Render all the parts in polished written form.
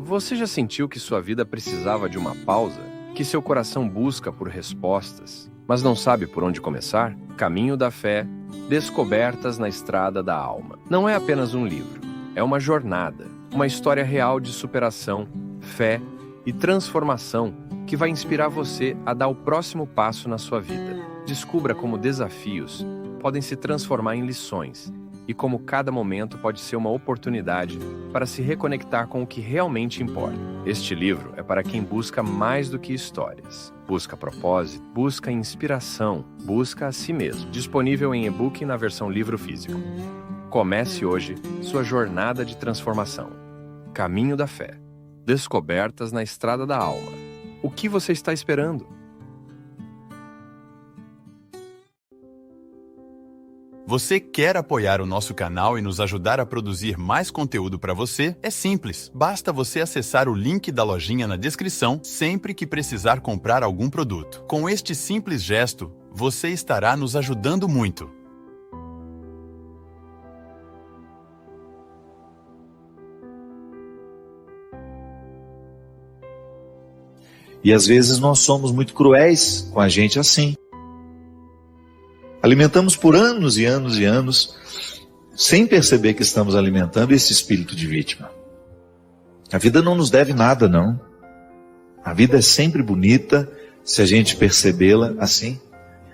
Você já sentiu que sua vida precisava de uma pausa? Que seu coração busca por respostas, mas não sabe por onde começar? Caminho da Fé, Descobertas na Estrada da Alma. Não é apenas um livro, é uma jornada, uma história real de superação, fé e transformação que vai inspirar você a dar o próximo passo na sua vida. Descubra como desafios podem se transformar em lições e como cada momento pode ser uma oportunidade para se reconectar com o que realmente importa. Este livro é para quem busca mais do que histórias. Busca propósito, busca inspiração, busca a si mesmo. Disponível em e-book e na versão livro físico. Comece hoje sua jornada de transformação. Caminho da Fé. Descobertas na Estrada da Alma. O que você está esperando? Você quer apoiar o nosso canal e nos ajudar a produzir mais conteúdo para você? É simples, basta você acessar o link da lojinha na descrição sempre que precisar comprar algum produto. Com este simples gesto, você estará nos ajudando muito. E às vezes nós somos muito cruéis com a gente assim. Alimentamos por anos e anos e anos, sem perceber que estamos alimentando esse espírito de vítima. A vida não nos deve nada, não. A vida é sempre bonita, se a gente percebê-la assim.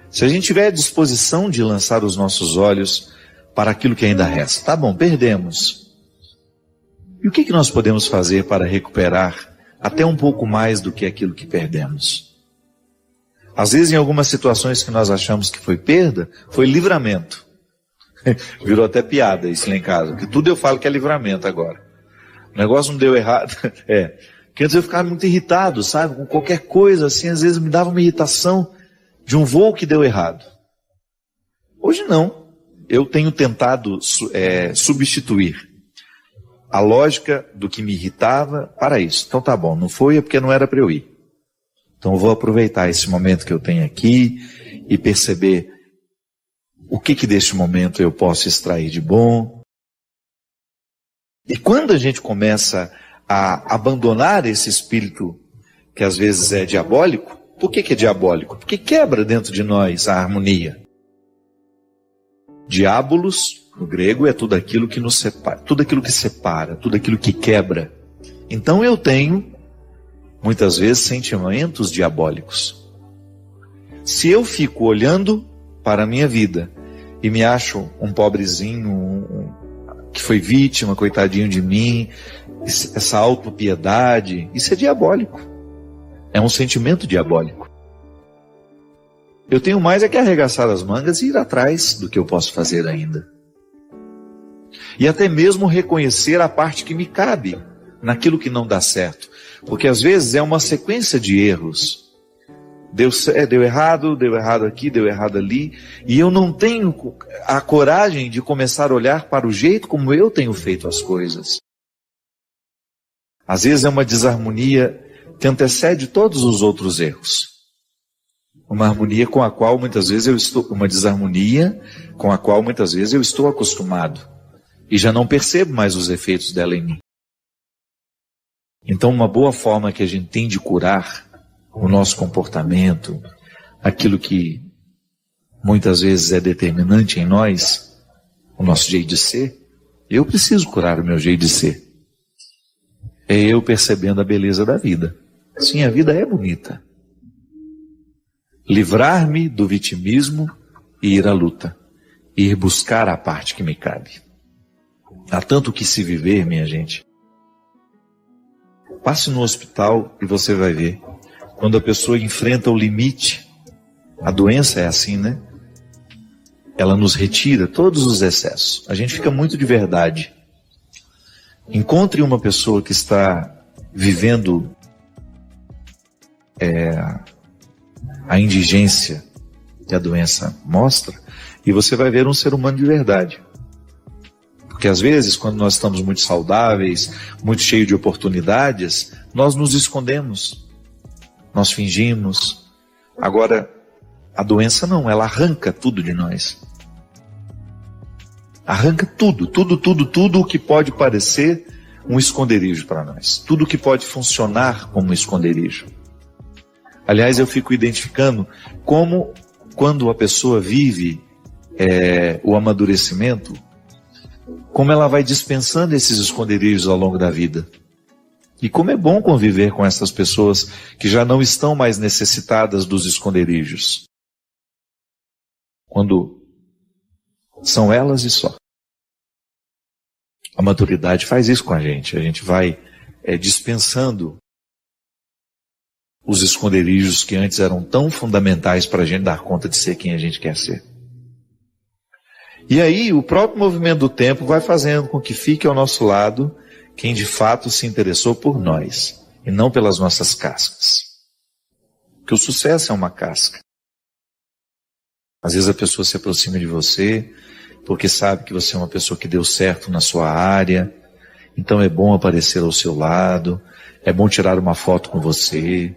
Se a gente tiver a disposição de lançar os nossos olhos para aquilo que ainda resta. Tá bom, perdemos. E o que nós podemos fazer para recuperar até um pouco mais do que aquilo que perdemos? Às vezes, em algumas situações que nós achamos que foi perda, foi livramento. Virou até piada isso lá em casa, que tudo eu falo que é livramento agora. O negócio não deu errado. Porque antes eu ficava muito irritado, sabe? Com qualquer coisa assim, às vezes me dava uma irritação de um voo que deu errado. Hoje não. Eu tenho tentado substituir a lógica do que me irritava para isso. Então tá bom, não foi, é porque não era para eu ir. Então eu vou aproveitar esse momento que eu tenho aqui e perceber o que deste momento eu posso extrair de bom. E quando a gente começa a abandonar esse espírito que às vezes é diabólico, por que é diabólico? Porque quebra dentro de nós a harmonia. Diabolos, no grego, é tudo aquilo que nos separa, tudo aquilo que separa, tudo aquilo que quebra. Então eu tenho muitas vezes sentimentos diabólicos. Se eu fico olhando para a minha vida e me acho um pobrezinho, que foi vítima, coitadinho de mim, essa autopiedade, isso é diabólico. É um sentimento diabólico. Eu tenho mais é que arregaçar as mangas e ir atrás do que eu posso fazer ainda. E até mesmo reconhecer a parte que me cabe naquilo que não dá certo. Porque às vezes é uma sequência de erros. Deu errado aqui, deu errado ali. E eu não tenho a coragem de começar a olhar para o jeito como eu tenho feito as coisas. Às vezes é uma desarmonia que antecede todos os outros erros. Uma harmonia com a qual muitas vezes uma desarmonia com a qual muitas vezes eu estou acostumado. E já não percebo mais os efeitos dela em mim. Então, uma boa forma que a gente tem de curar o nosso comportamento, aquilo que muitas vezes é determinante em nós, o nosso jeito de ser, eu preciso curar o meu jeito de ser. É eu percebendo a beleza da vida. Sim, a vida é bonita. Livrar-me do vitimismo e ir à luta. Ir buscar a parte que me cabe. Há tanto que se viver, minha gente. Passe no hospital e você vai ver. Quando a pessoa enfrenta o limite, a doença é assim, né? Ela nos retira todos os excessos. A gente fica muito de verdade. Encontre uma pessoa que está vivendo a indigência que a doença mostra e você vai ver um ser humano de verdade. Porque às vezes, quando nós estamos muito saudáveis, muito cheios de oportunidades, nós nos escondemos, nós fingimos. Agora, a doença não, ela arranca tudo de nós. Arranca tudo o que pode parecer um esconderijo para nós. Tudo que pode funcionar como um esconderijo. Aliás, eu fico identificando como, quando a pessoa vive o amadurecimento, como ela vai dispensando esses esconderijos ao longo da vida. E como é bom conviver com essas pessoas que já não estão mais necessitadas dos esconderijos. Quando são elas e só. A maturidade faz isso com a gente vai dispensando os esconderijos que antes eram tão fundamentais para a gente dar conta de ser quem a gente quer ser. E aí o próprio movimento do tempo vai fazendo com que fique ao nosso lado quem de fato se interessou por nós, e não pelas nossas cascas. Porque o sucesso é uma casca. Às vezes a pessoa se aproxima de você, porque sabe que você é uma pessoa que deu certo na sua área, então é bom aparecer ao seu lado, é bom tirar uma foto com você,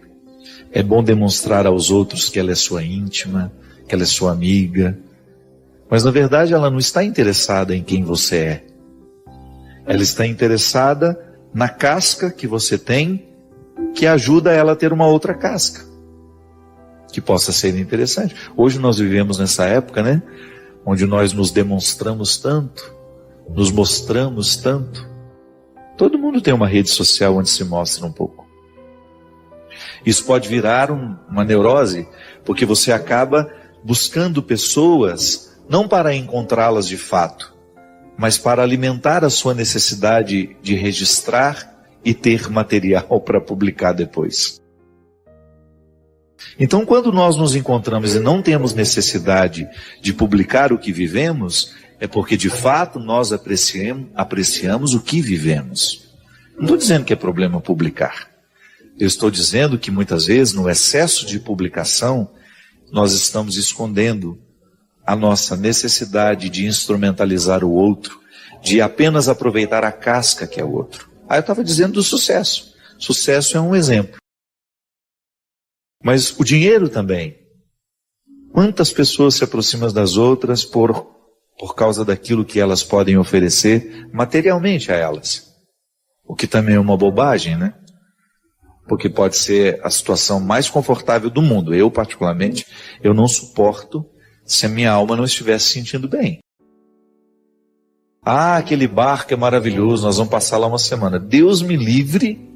é bom demonstrar aos outros que ela é sua íntima, que ela é sua amiga. Mas na verdade ela não está interessada em quem você é. Ela está interessada na casca que você tem, que ajuda ela a ter uma outra casca, que possa ser interessante. Hoje nós vivemos nessa época, né? Onde nós nos demonstramos tanto, nos mostramos tanto. Todo mundo tem uma rede social onde se mostra um pouco. Isso pode virar uma neurose, porque você acaba buscando pessoas, não para encontrá-las de fato, mas para alimentar a sua necessidade de registrar e ter material para publicar depois. Então, quando nós nos encontramos e não temos necessidade de publicar o que vivemos, é porque de fato nós apreciamos o que vivemos. Não estou dizendo que é problema publicar. Eu estou dizendo que muitas vezes, no excesso de publicação, nós estamos escondendo a nossa necessidade de instrumentalizar o outro, de apenas aproveitar a casca que é o outro. Eu estava dizendo do sucesso. Sucesso é um exemplo. Mas o dinheiro também. Quantas pessoas se aproximam das outras por causa daquilo que elas podem oferecer materialmente a elas? O que também é uma bobagem, né? Porque pode ser a situação mais confortável do mundo. Eu, particularmente, eu não suporto se a minha alma não estivesse se sentindo bem. Aquele barco é maravilhoso, nós vamos passar lá uma semana. Deus me livre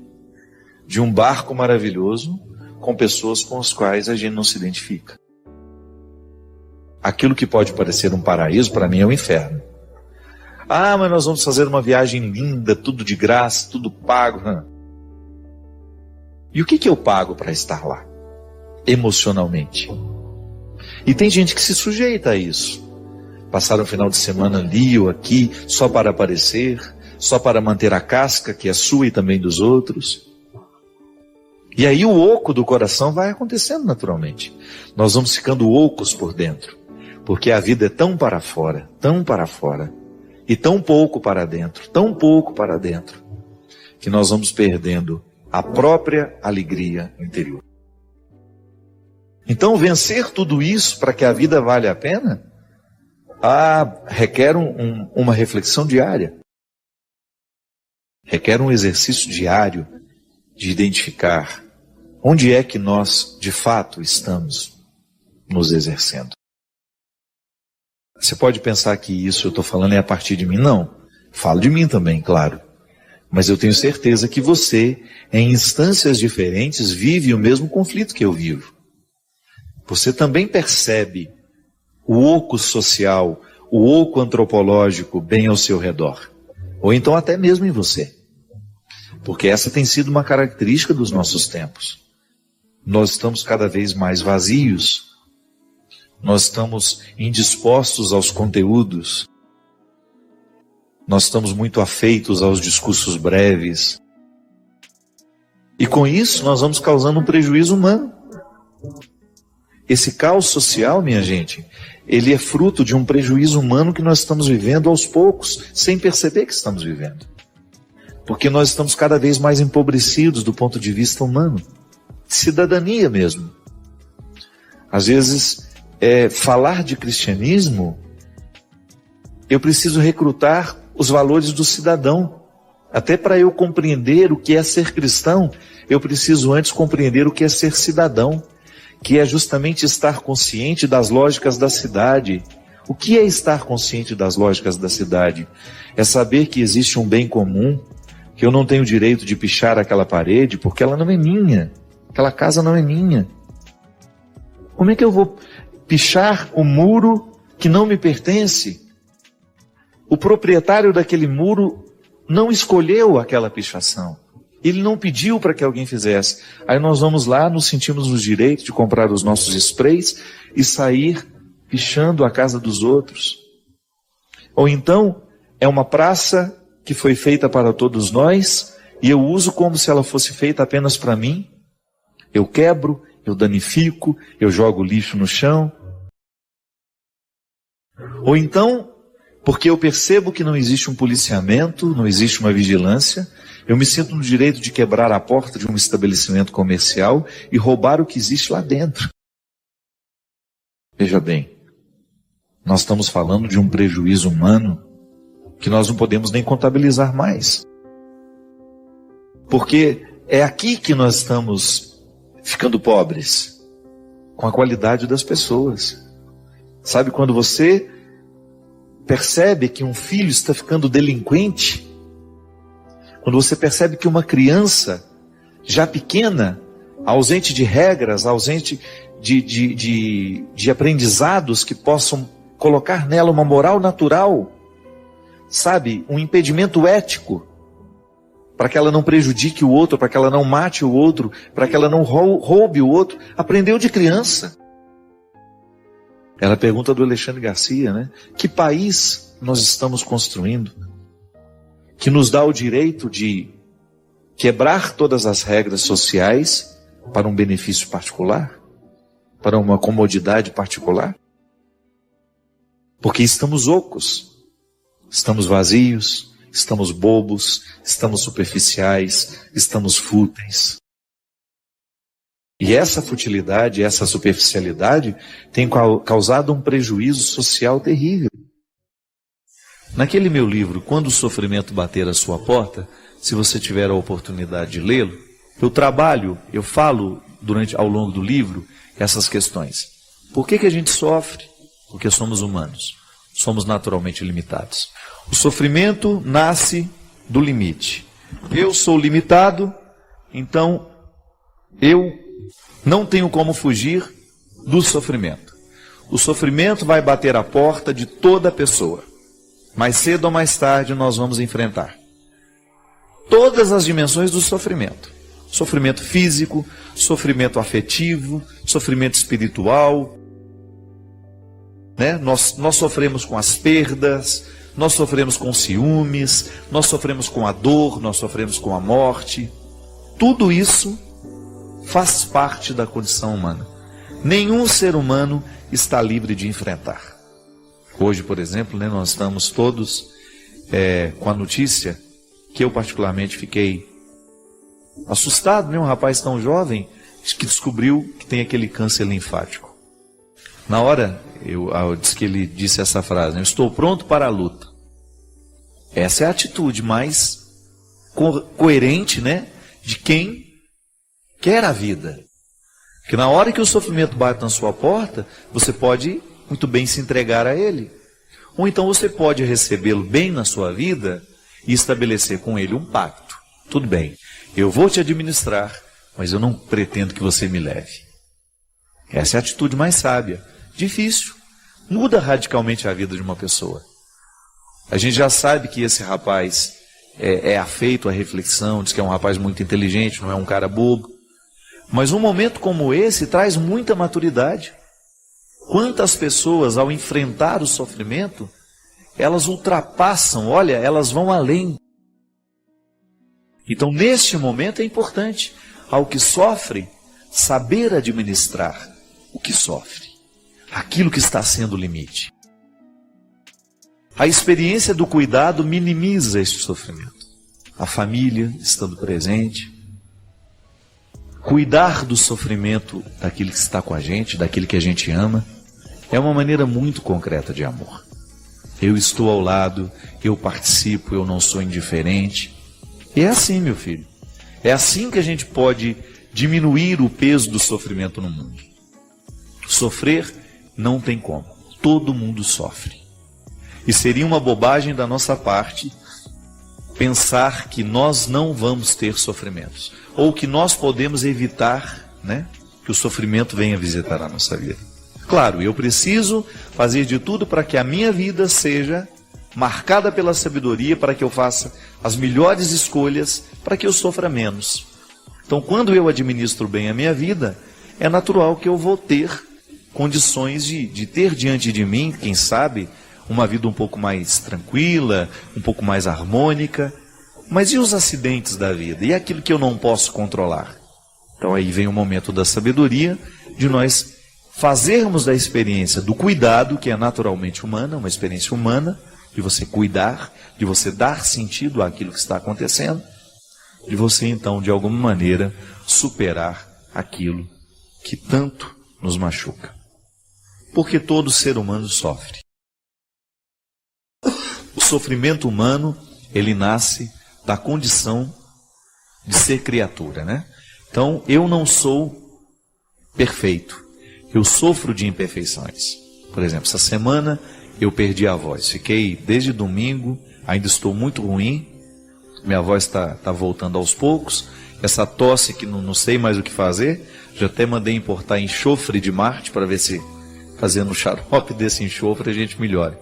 de um barco maravilhoso com pessoas com as quais a gente não se identifica. Aquilo que pode parecer um paraíso, para mim é um inferno. Mas nós vamos fazer uma viagem linda, tudo de graça, tudo pago. E o que eu pago para estar lá? Emocionalmente. E tem gente que se sujeita a isso. Passar um final de semana ali ou aqui, só para aparecer, só para manter a casca que é sua e também dos outros. E aí o oco do coração vai acontecendo naturalmente. Nós vamos ficando ocos por dentro. Porque a vida é tão para fora, e tão pouco para dentro, que nós vamos perdendo a própria alegria interior. Então, vencer tudo isso para que a vida valha a pena, requer uma reflexão diária. Requer um exercício diário de identificar onde é que nós, de fato, estamos nos exercendo. Você pode pensar que isso eu estou falando é a partir de mim. Não, falo de mim também, claro. Mas eu tenho certeza que você, em instâncias diferentes, vive o mesmo conflito que eu vivo. Você também percebe o oco social, o oco antropológico bem ao seu redor. Ou então até mesmo em você. Porque essa tem sido uma característica dos nossos tempos. Nós estamos cada vez mais vazios. Nós estamos indispostos aos conteúdos. Nós estamos muito afeitos aos discursos breves. E com isso nós vamos causando um prejuízo humano. Esse caos social, minha gente, ele é fruto de um prejuízo humano que nós estamos vivendo aos poucos, sem perceber que estamos vivendo. Porque nós estamos cada vez mais empobrecidos do ponto de vista humano. Cidadania mesmo. Às vezes, falar de cristianismo, eu preciso recrutar os valores do cidadão. Até para eu compreender o que é ser cristão, eu preciso antes compreender o que é ser cidadão, que é justamente estar consciente das lógicas da cidade. O que é estar consciente das lógicas da cidade? É saber que existe um bem comum, que eu não tenho direito de pichar aquela parede porque ela não é minha, aquela casa não é minha. Como é que eu vou pichar o muro que não me pertence? O proprietário daquele muro não escolheu aquela pichação. Ele não pediu para que alguém fizesse. Aí nós vamos lá, nos sentimos no direito de comprar os nossos sprays e sair pichando a casa dos outros. Ou então, é uma praça que foi feita para todos nós e eu uso como se ela fosse feita apenas para mim. Eu quebro, eu danifico, eu jogo lixo no chão. Ou então, porque eu percebo que não existe um policiamento, não existe uma vigilância, eu me sinto no direito de quebrar a porta de um estabelecimento comercial e roubar o que existe lá dentro. Veja bem, nós estamos falando de um prejuízo humano que nós não podemos nem contabilizar mais. Porque é aqui que nós estamos ficando pobres, com a qualidade das pessoas. Sabe, quando você percebe que um filho está ficando delinquente, quando você percebe que uma criança já pequena, ausente de regras, ausente de aprendizados que possam colocar nela uma moral natural, sabe, um impedimento ético, para que ela não prejudique o outro, para que ela não mate o outro, para que ela não roube o outro, aprendeu de criança. Ela pergunta do Alexandre Garcia, né? Que país nós estamos construindo que nos dá o direito de quebrar todas as regras sociais para um benefício particular, para uma comodidade particular? Porque estamos ocos, estamos vazios, estamos bobos, estamos superficiais, estamos fúteis. E essa futilidade, essa superficialidade tem causado um prejuízo social terrível. Naquele meu livro, Quando o Sofrimento Bater a Sua Porta, se você tiver a oportunidade de lê-lo, eu falo ao longo do livro essas questões. Por que a gente sofre? Porque somos humanos, somos naturalmente limitados. O sofrimento nasce do limite. Eu sou limitado, então eu não tenho como fugir do sofrimento. O sofrimento vai bater a porta de toda pessoa. Mais cedo ou mais tarde nós vamos enfrentar todas as dimensões do sofrimento. Sofrimento físico, sofrimento afetivo, sofrimento espiritual. Né? Nós sofremos com as perdas, nós sofremos com ciúmes, nós sofremos com a dor, nós sofremos com a morte. Tudo isso faz parte da condição humana. Nenhum ser humano está livre de enfrentar. Hoje, por exemplo, né, nós estamos todos com a notícia que eu particularmente fiquei assustado, né? Um rapaz tão jovem que descobriu que tem aquele câncer linfático. Na hora, eu disse que ele disse essa frase, né? Eu estou pronto para a luta. Essa é a atitude mais coerente, né, de quem quer a vida. Porque na hora que o sofrimento bate na sua porta, você pode muito bem se entregar a ele. Ou então você pode recebê-lo bem na sua vida e estabelecer com ele um pacto. Tudo bem, eu vou te administrar, mas eu não pretendo que você me leve. Essa é a atitude mais sábia. Difícil. Muda radicalmente a vida de uma pessoa. A gente já sabe que esse rapaz é afeito à reflexão, diz que é um rapaz muito inteligente, não é um cara bobo. Mas um momento como esse traz muita maturidade. Quantas pessoas, ao enfrentar o sofrimento, elas ultrapassam, olha, elas vão além. Então, neste momento é importante, ao que sofre, saber administrar o que sofre, aquilo que está sendo o limite. A experiência do cuidado minimiza este sofrimento. A família estando presente, cuidar do sofrimento daquele que está com a gente, daquele que a gente ama, é uma maneira muito concreta de amor. Eu estou ao lado, eu participo, eu não sou indiferente. E é assim, meu filho. É assim que a gente pode diminuir o peso do sofrimento no mundo. Sofrer não tem como. Todo mundo sofre. E seria uma bobagem da nossa parte pensar que nós não vamos ter sofrimentos. Ou que nós podemos evitar, né, que o sofrimento venha visitar a nossa vida. Claro, eu preciso fazer de tudo para que a minha vida seja marcada pela sabedoria, para que eu faça as melhores escolhas, para que eu sofra menos. Então, quando eu administro bem a minha vida, é natural que eu vou ter condições de ter diante de mim, quem sabe, uma vida um pouco mais tranquila, um pouco mais harmônica. Mas e os acidentes da vida? E aquilo que eu não posso controlar? Então aí vem o momento da sabedoria, de nós fazermos da experiência do cuidado, que é naturalmente humana, uma experiência humana, de você cuidar, de você dar sentido àquilo que está acontecendo, de você então, de alguma maneira, superar aquilo que tanto nos machuca. Porque todo ser humano sofre. O sofrimento humano, ele nasce da condição de ser criatura, né? Então, eu não sou perfeito. Eu sofro de imperfeições. Por exemplo, essa semana eu perdi a voz. Fiquei desde domingo, ainda estou muito ruim. Minha voz está voltando aos poucos. Essa tosse que não sei mais o que fazer. Já até mandei importar enxofre de Marte para ver se fazendo o xarope desse enxofre a gente melhora.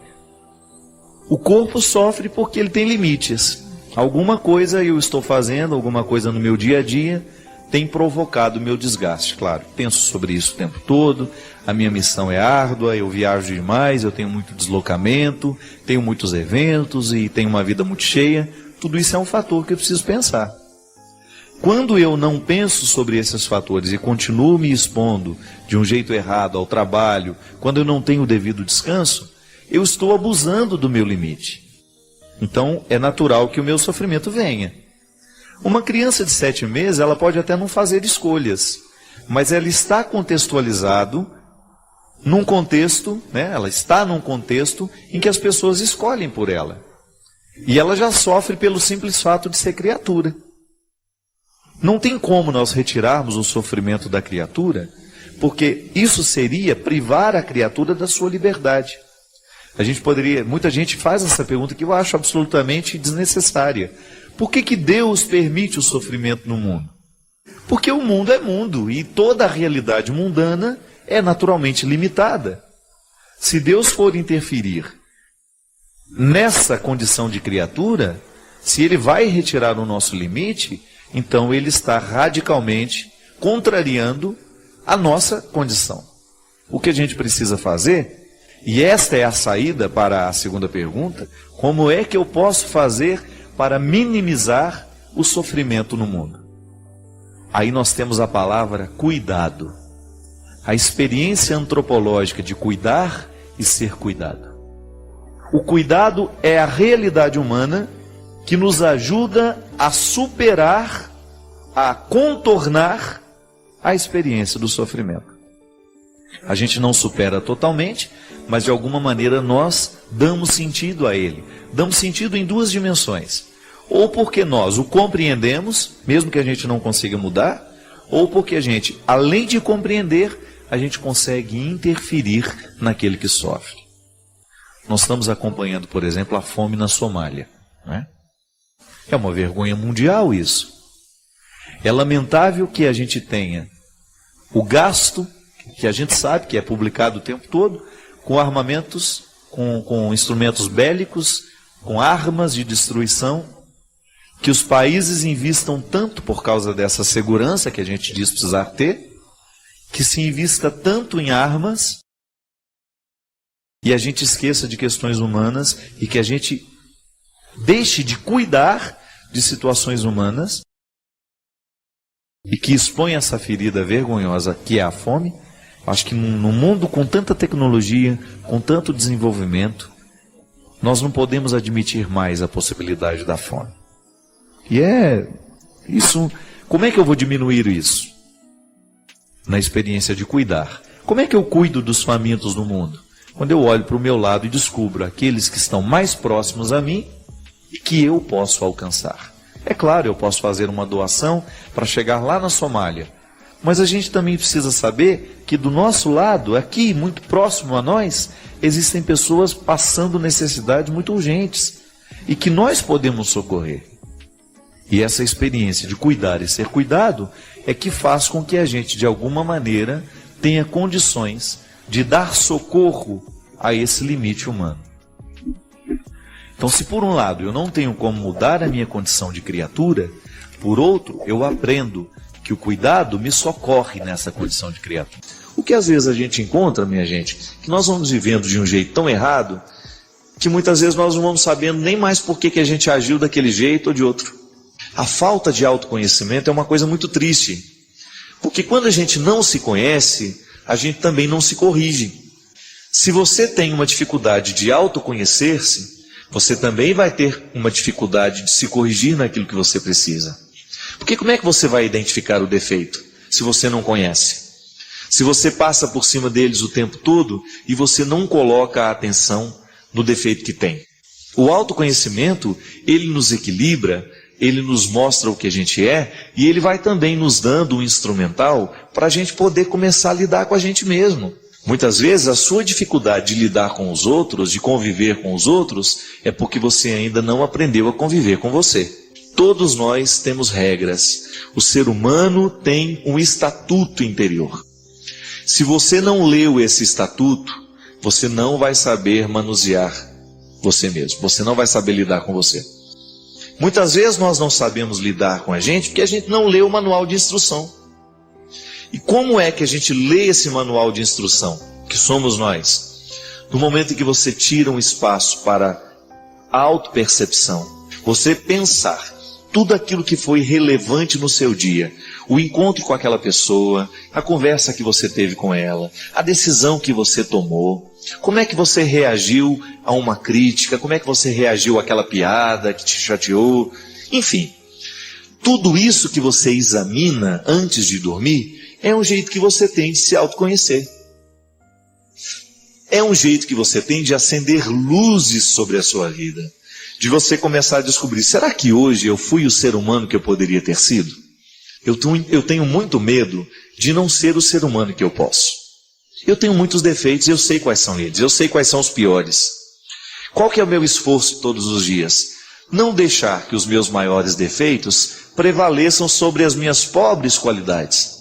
O corpo sofre porque ele tem limites. Alguma coisa eu estou fazendo, alguma coisa no meu dia a dia tem provocado o meu desgaste. Claro, penso sobre isso o tempo todo, a minha missão é árdua, eu viajo demais, eu tenho muito deslocamento, tenho muitos eventos e tenho uma vida muito cheia. Tudo isso é um fator que eu preciso pensar. Quando eu não penso sobre esses fatores e continuo me expondo de um jeito errado ao trabalho, quando eu não tenho o devido descanso, eu estou abusando do meu limite. Então, é natural que o meu sofrimento venha. Uma criança de 7 meses, ela pode até não fazer escolhas, mas ela está contextualizado num contexto, né? Ela está num contexto em que as pessoas escolhem por ela. E ela já sofre pelo simples fato de ser criatura. Não tem como nós retirarmos o sofrimento da criatura, porque isso seria privar a criatura da sua liberdade. Muita gente faz essa pergunta que eu acho absolutamente desnecessária. Por que Deus permite o sofrimento no mundo? Porque o mundo é mundo e toda a realidade mundana é naturalmente limitada. Se Deus for interferir nessa condição de criatura, se Ele vai retirar o nosso limite, então Ele está radicalmente contrariando a nossa condição. O que a gente precisa fazer, e esta é a saída para a segunda pergunta, como é que eu posso fazer para minimizar o sofrimento no mundo? Aí nós temos a palavra cuidado. A experiência antropológica de cuidar e ser cuidado. O cuidado é a realidade humana que nos ajuda a superar, a contornar a experiência do sofrimento. A gente não supera totalmente, mas de alguma maneira nós damos sentido a ele. Damos sentido em duas dimensões. Ou porque nós o compreendemos, mesmo que a gente não consiga mudar, ou porque a gente, além de compreender, a gente consegue interferir naquele que sofre. Nós estamos acompanhando, por exemplo, a fome na Somália, né? É uma vergonha mundial isso. É lamentável que a gente tenha o gasto, que a gente sabe que é publicado o tempo todo, com armamentos, com instrumentos bélicos, com armas de destruição, que os países invistam tanto por causa dessa segurança que a gente diz precisar ter, que se invista tanto em armas, e a gente esqueça de questões humanas, e que a gente deixe de cuidar de situações humanas, e que expõe essa ferida vergonhosa que é a fome. Acho que num mundo com tanta tecnologia, com tanto desenvolvimento, nós não podemos admitir mais a possibilidade da fome. E isso, como é que eu vou diminuir isso? Na experiência de cuidar. Como é que eu cuido dos famintos no mundo? Quando eu olho para o meu lado e descubro aqueles que estão mais próximos a mim e que eu posso alcançar. É claro, eu posso fazer uma doação para chegar lá na Somália. Mas a gente também precisa saber que do nosso lado, aqui, muito próximo a nós, existem pessoas passando necessidades muito urgentes e que nós podemos socorrer. E essa experiência de cuidar e ser cuidado é que faz com que a gente, de alguma maneira, tenha condições de dar socorro a esse limite humano. Então, se por um lado eu não tenho como mudar a minha condição de criatura, por outro, eu aprendo que o cuidado me socorre nessa condição de criatura. O que às vezes a gente encontra, minha gente, que nós vamos vivendo de um jeito tão errado, que muitas vezes nós não vamos sabendo nem mais por que a gente agiu daquele jeito ou de outro. A falta de autoconhecimento é uma coisa muito triste, porque quando a gente não se conhece, a gente também não se corrige. Se você tem uma dificuldade de autoconhecer-se, você também vai ter uma dificuldade de se corrigir naquilo que você precisa. Porque como é que você vai identificar o defeito se você não conhece? Se você passa por cima deles o tempo todo e você não coloca a atenção no defeito que tem. O autoconhecimento, ele nos equilibra, ele nos mostra o que a gente é e ele vai também nos dando um instrumental para a gente poder começar a lidar com a gente mesmo. Muitas vezes a sua dificuldade de lidar com os outros, de conviver com os outros, é porque você ainda não aprendeu a conviver com você. Todos nós temos regras. O ser humano tem um estatuto interior. Se você não leu esse estatuto, você não vai saber manusear você mesmo. Você não vai saber lidar com você. Muitas vezes nós não sabemos lidar com a gente porque a gente não lê o manual de instrução. E como é que a gente lê esse manual de instrução? Que somos nós. No momento em que você tira um espaço para a autopercepção, você pensar tudo aquilo que foi relevante no seu dia, o encontro com aquela pessoa, a conversa que você teve com ela, a decisão que você tomou, como é que você reagiu a uma crítica, como é que você reagiu àquela piada que te chateou, enfim. Tudo isso que você examina antes de dormir é um jeito que você tem de se autoconhecer. É um jeito que você tem de acender luzes sobre a sua vida. De você começar a descobrir, será que hoje eu fui o ser humano que eu poderia ter sido? Eu tenho muito medo de não ser o ser humano que eu posso. Eu tenho muitos defeitos e eu sei quais são eles, eu sei quais são os piores. Qual que é o meu esforço todos os dias? Não deixar que os meus maiores defeitos prevaleçam sobre as minhas pobres qualidades.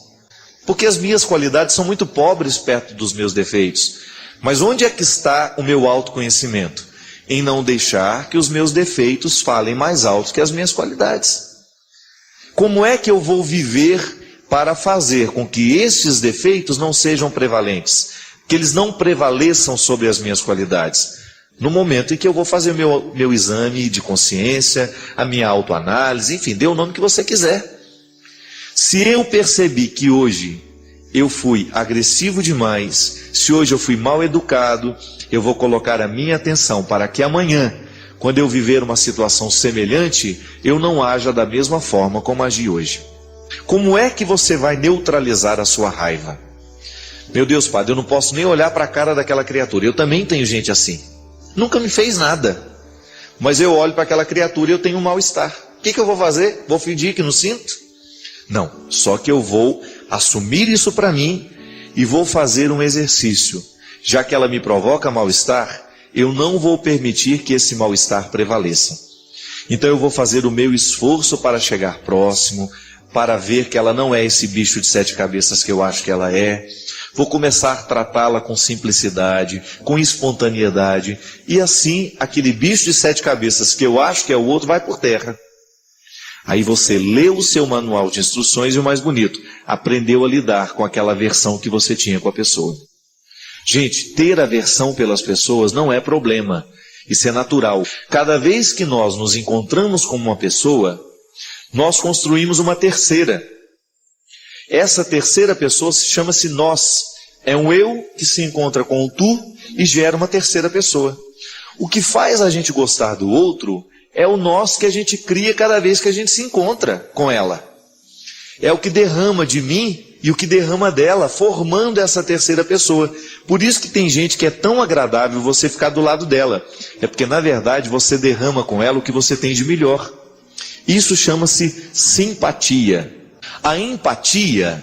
Porque as minhas qualidades são muito pobres perto dos meus defeitos. Mas onde é que está o meu autoconhecimento? Em não deixar que os meus defeitos falem mais alto que as minhas qualidades. Como é que eu vou viver para fazer com que estes defeitos não sejam prevalentes? Que eles não prevaleçam sobre as minhas qualidades? No momento em que eu vou fazer meu exame de consciência, a minha autoanálise, enfim, dê o nome que você quiser. Se eu percebi que hoje eu fui agressivo demais, se hoje eu fui mal educado, eu vou colocar a minha atenção para que amanhã, quando eu viver uma situação semelhante, eu não haja da mesma forma como agi hoje. Como é que você vai neutralizar a sua raiva? Meu Deus, padre, eu não posso nem olhar para a cara daquela criatura. Eu também tenho gente assim. Nunca me fez nada. Mas eu olho para aquela criatura e eu tenho um mal-estar. O que eu vou fazer? Vou fingir que não sinto? Não, só que eu vou assumir isso para mim e vou fazer um exercício. Já que ela me provoca mal-estar, eu não vou permitir que esse mal-estar prevaleça. Então eu vou fazer o meu esforço para chegar próximo, para ver que ela não é esse bicho de 7 cabeças que eu acho que ela é. Vou começar a tratá-la com simplicidade, com espontaneidade, e assim aquele bicho de 7 cabeças que eu acho que é o outro vai por terra. Aí você leu o seu manual de instruções e o mais bonito, aprendeu a lidar com aquela aversão que você tinha com a pessoa. Gente, ter aversão pelas pessoas não é problema, isso é natural. Cada vez que nós nos encontramos com uma pessoa, nós construímos uma terceira. Essa terceira pessoa chama-se nós. É um eu que se encontra com o tu e gera uma terceira pessoa. O que faz a gente gostar do outro é o nós que a gente cria cada vez que a gente se encontra com ela. É o que derrama de mim e o que derrama dela, formando essa terceira pessoa. Por isso que tem gente que é tão agradável você ficar do lado dela. É porque, na verdade, você derrama com ela o que você tem de melhor. Isso chama-se simpatia. A empatia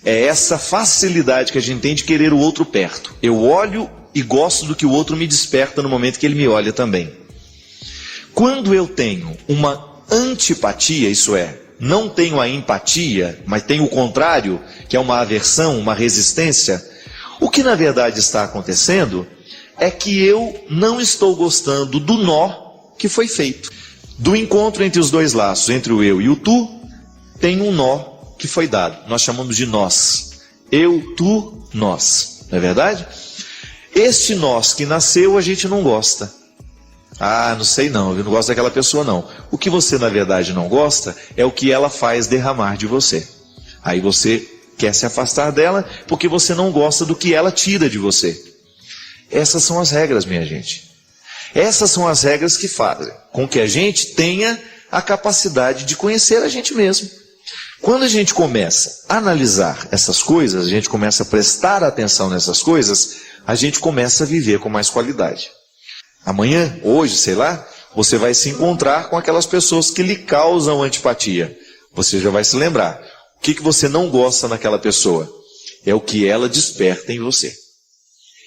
é essa facilidade que a gente tem de querer o outro perto. Eu olho e gosto do que o outro me desperta no momento que ele me olha também. Quando eu tenho uma antipatia, isso é, não tenho a empatia, mas tenho o contrário, que é uma aversão, uma resistência, o que na verdade está acontecendo é que eu não estou gostando do nó que foi feito. Do encontro entre os dois laços, entre o eu e o tu, tem um nó que foi dado. Nós chamamos de nós. Eu, tu, nós. Não é verdade? Este nós que nasceu, a gente não gosta. Ah, não sei não, eu não gosto daquela pessoa não. O que você na verdade não gosta é o que ela faz derramar de você. Aí você quer se afastar dela porque você não gosta do que ela tira de você. Essas são as regras, minha gente. Essas são as regras que fazem com que a gente tenha a capacidade de conhecer a gente mesmo. Quando a gente começa a analisar essas coisas, a gente começa a prestar atenção nessas coisas, a gente começa a viver com mais qualidade. Amanhã, hoje, sei lá, você vai se encontrar com aquelas pessoas que lhe causam antipatia. Você já vai se lembrar. O que você não gosta naquela pessoa? É o que ela desperta em você.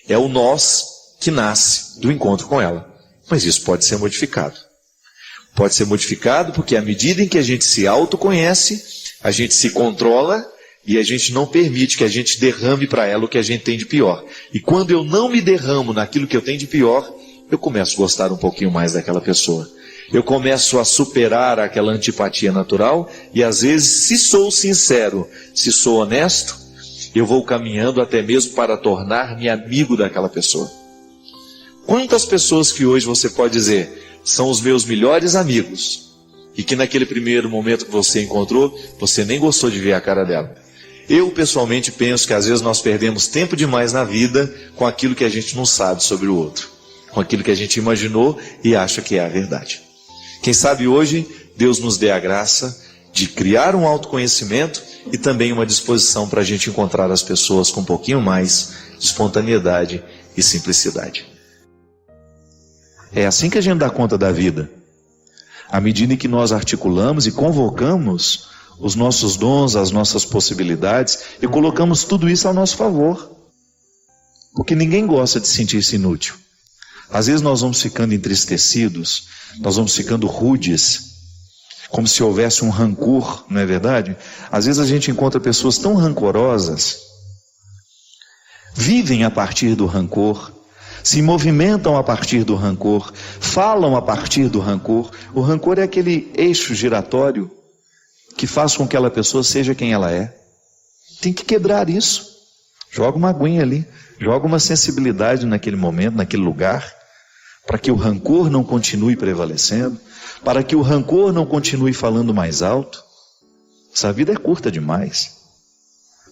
É o nós que nasce do encontro com ela. Mas isso pode ser modificado. Pode ser modificado porque à medida em que a gente se autoconhece, a gente se controla e a gente não permite que a gente derrame para ela o que a gente tem de pior. E quando eu não me derramo naquilo que eu tenho de pior, eu começo a gostar um pouquinho mais daquela pessoa. Eu começo a superar aquela antipatia natural e às vezes, se sou sincero, se sou honesto, eu vou caminhando até mesmo para tornar-me amigo daquela pessoa. Quantas pessoas que hoje você pode dizer são os meus melhores amigos e que naquele primeiro momento que você encontrou, você nem gostou de ver a cara dela? Eu pessoalmente penso que às vezes nós perdemos tempo demais na vida com aquilo que a gente não sabe sobre o outro, com aquilo que a gente imaginou e acha que é a verdade. Quem sabe hoje Deus nos dê a graça de criar um autoconhecimento e também uma disposição para a gente encontrar as pessoas com um pouquinho mais de espontaneidade e simplicidade. É assim que a gente dá conta da vida. À medida em que nós articulamos e convocamos os nossos dons, as nossas possibilidades e colocamos tudo isso ao nosso favor. Porque ninguém gosta de sentir-se inútil. Às vezes nós vamos ficando entristecidos, nós vamos ficando rudes, como se houvesse um rancor, não é verdade? Às vezes a gente encontra pessoas tão rancorosas, vivem a partir do rancor, se movimentam a partir do rancor, falam a partir do rancor. O rancor é aquele eixo giratório que faz com que aquela pessoa seja quem ela é. Tem que quebrar isso. Joga uma aguinha ali, joga uma sensibilidade naquele momento, naquele lugar, para que o rancor não continue prevalecendo, para que o rancor não continue falando mais alto. Essa vida é curta demais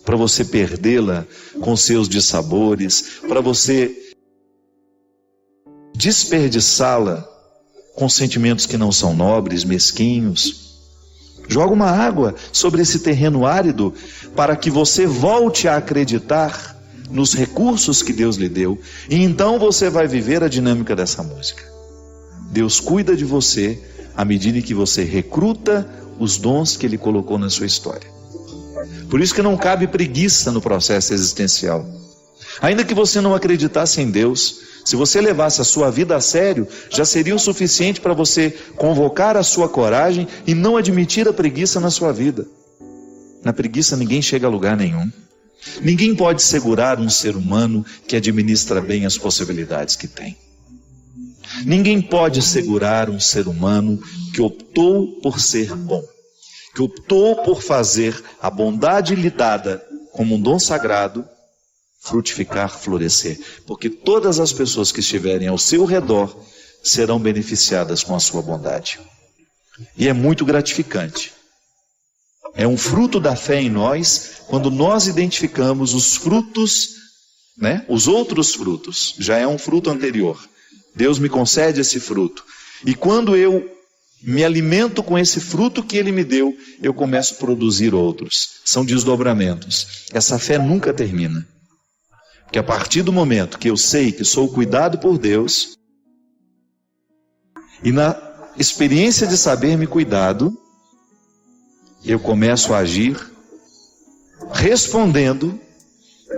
para você perdê-la com seus dissabores, para você desperdiçá-la com sentimentos que não são nobres, mesquinhos. Joga uma água sobre esse terreno árido para que você volte a acreditar nos recursos que Deus lhe deu, e então você vai viver a dinâmica dessa música. Deus cuida de você à medida em que você recruta os dons que Ele colocou na sua história. Por isso que não cabe preguiça no processo existencial. Ainda que você não acreditasse em Deus, se você levasse a sua vida a sério, já seria o suficiente para você convocar a sua coragem e não admitir a preguiça na sua vida. Na preguiça ninguém chega a lugar nenhum. Ninguém pode segurar um ser humano que administra bem as possibilidades que tem. Ninguém pode segurar um ser humano que optou por ser bom, que optou por fazer a bondade lhe dada como um dom sagrado frutificar, florescer, porque todas as pessoas que estiverem ao seu redor serão beneficiadas com a sua bondade. E é muito gratificante. É um fruto da fé em nós, quando nós identificamos os frutos, né? Os outros frutos, já é um fruto anterior. Deus me concede esse fruto. E quando eu me alimento com esse fruto que Ele me deu, eu começo a produzir outros. São desdobramentos. Essa fé nunca termina. Porque a partir do momento que eu sei que sou cuidado por Deus, e na experiência de saber me cuidado, eu começo a agir respondendo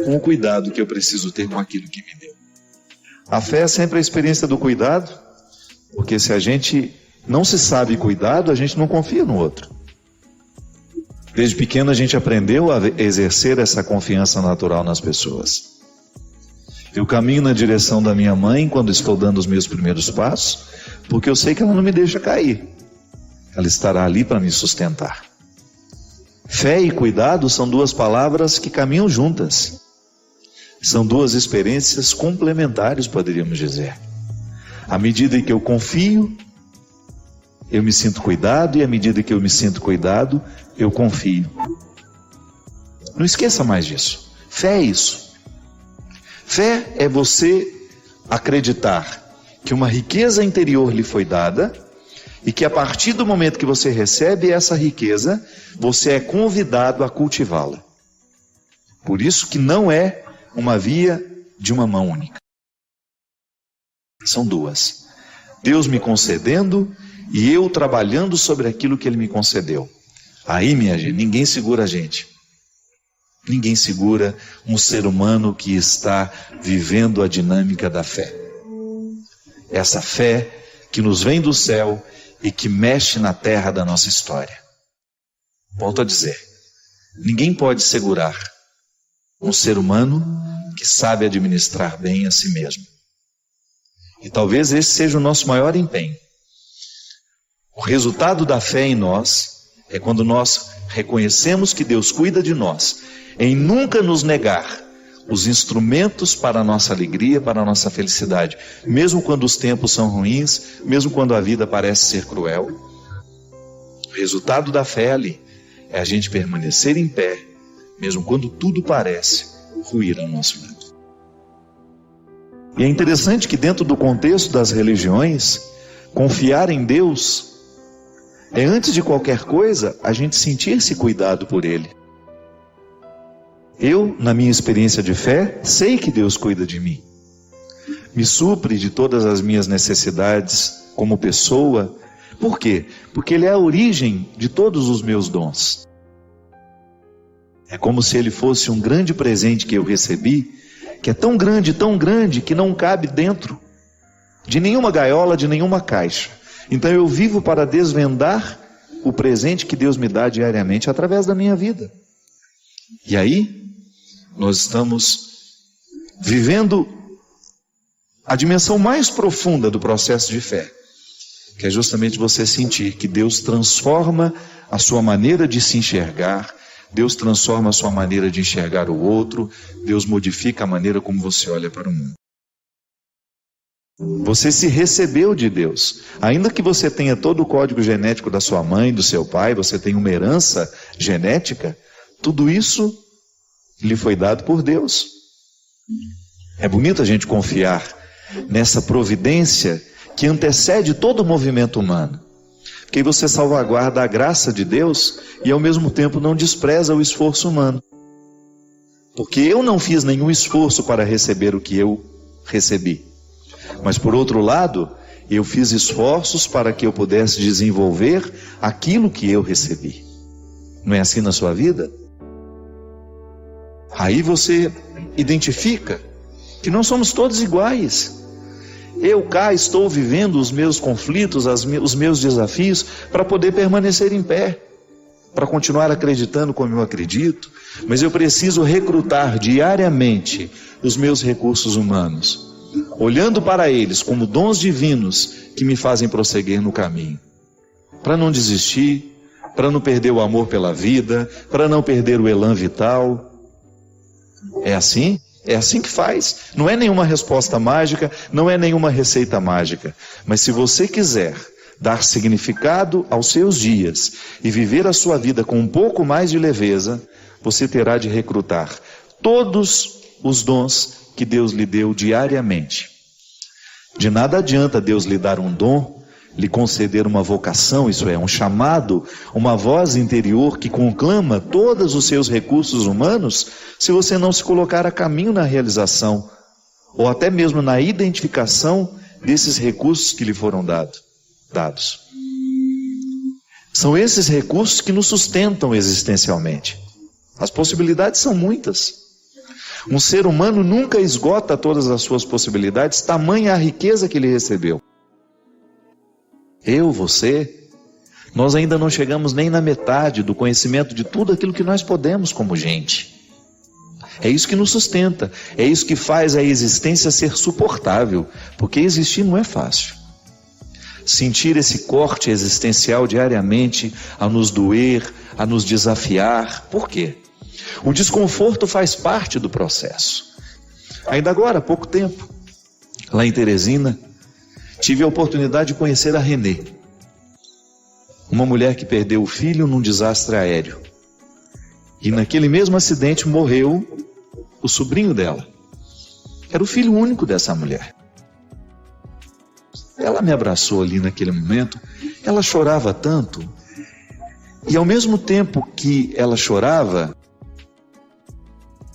com o cuidado que eu preciso ter com aquilo que me deu. A fé é sempre a experiência do cuidado, porque se a gente não se sabe cuidado, a gente não confia no outro. Desde pequeno a gente aprendeu a exercer essa confiança natural nas pessoas. Eu caminho na direção da minha mãe quando estou dando os meus primeiros passos, porque eu sei que ela não me deixa cair. Ela estará ali para me sustentar. Fé e cuidado são duas palavras que caminham juntas. São duas experiências complementares, poderíamos dizer. À medida que eu confio, eu me sinto cuidado, e à medida que eu me sinto cuidado, eu confio. Não esqueça mais disso. Fé é isso. Fé é você acreditar que uma riqueza interior lhe foi dada e que a partir do momento que você recebe essa riqueza, você é convidado a cultivá-la. Por isso que não é uma via de uma mão única. São duas. Deus me concedendo e eu trabalhando sobre aquilo que Ele me concedeu. Aí, minha gente, ninguém segura a gente. Ninguém segura um ser humano que está vivendo a dinâmica da fé. Essa fé que nos vem do céu e que mexe na terra da nossa história. Volto a dizer, ninguém pode segurar um ser humano que sabe administrar bem a si mesmo. E talvez esse seja o nosso maior empenho. O resultado da fé em nós é quando nós reconhecemos que Deus cuida de nós, em nunca nos negar os instrumentos para a nossa alegria, para a nossa felicidade, mesmo quando os tempos são ruins, mesmo quando a vida parece ser cruel. O resultado da fé ali é a gente permanecer em pé, mesmo quando tudo parece ruir ao nosso lado. E é interessante que dentro do contexto das religiões, confiar em Deus é, antes de qualquer coisa, a gente sentir-se cuidado por Ele. Eu, na minha experiência de fé, sei que Deus cuida de mim. Me supre de todas as minhas necessidades como pessoa. Por quê? Porque Ele é a origem de todos os meus dons. É como se Ele fosse um grande presente que eu recebi, que é tão grande, que não cabe dentro de nenhuma gaiola, de nenhuma caixa. Então eu vivo para desvendar o presente que Deus me dá diariamente através da minha vida. E aí, nós estamos vivendo a dimensão mais profunda do processo de fé, que é justamente você sentir que Deus transforma a sua maneira de se enxergar, Deus transforma a sua maneira de enxergar o outro, Deus modifica a maneira como você olha para o mundo. Você se recebeu de Deus. Ainda que você tenha todo o código genético da sua mãe, do seu pai, você tem uma herança genética, tudo isso lhe foi dado por Deus. É bonito a gente confiar nessa providência que antecede todo o movimento humano. Porque aí você salvaguarda a graça de Deus e ao mesmo tempo não despreza o esforço humano. Porque eu não fiz nenhum esforço para receber o que eu recebi. Mas por outro lado, eu fiz esforços para que eu pudesse desenvolver aquilo que eu recebi. Não é assim na sua vida? Aí você identifica que não somos todos iguais. Eu cá estou vivendo os meus conflitos, os meus desafios, para poder permanecer em pé, para continuar acreditando como eu acredito, mas eu preciso recrutar diariamente os meus recursos humanos, olhando para eles como dons divinos que me fazem prosseguir no caminho, para não desistir, para não perder o amor pela vida, para não perder o elan vital. É assim que faz. Não é nenhuma resposta mágica, não é nenhuma receita mágica. Mas se você quiser dar significado aos seus dias e viver a sua vida com um pouco mais de leveza, você terá de recrutar todos os dons que Deus lhe deu diariamente. De nada adianta Deus lhe dar um dom, lhe conceder uma vocação, isso é, um chamado, uma voz interior que conclama todos os seus recursos humanos, se você não se colocar a caminho na realização, ou até mesmo na identificação desses recursos que lhe foram dados. São esses recursos que nos sustentam existencialmente. As possibilidades são muitas. Um ser humano nunca esgota todas as suas possibilidades, tamanha a riqueza que ele recebeu. Eu, você, nós ainda não chegamos nem na metade do conhecimento de tudo aquilo que nós podemos como gente. É isso que nos sustenta, é isso que faz a existência ser suportável, porque existir não é fácil. Sentir esse corte existencial diariamente, a nos doer, a nos desafiar, por quê? O desconforto faz parte do processo. Ainda agora, há pouco tempo, lá em Teresina, tive a oportunidade de conhecer a Renê, uma mulher que perdeu o filho num desastre aéreo. E naquele mesmo acidente morreu o sobrinho dela. Era o filho único dessa mulher. Ela me abraçou ali naquele momento, ela chorava tanto, e ao mesmo tempo que ela chorava,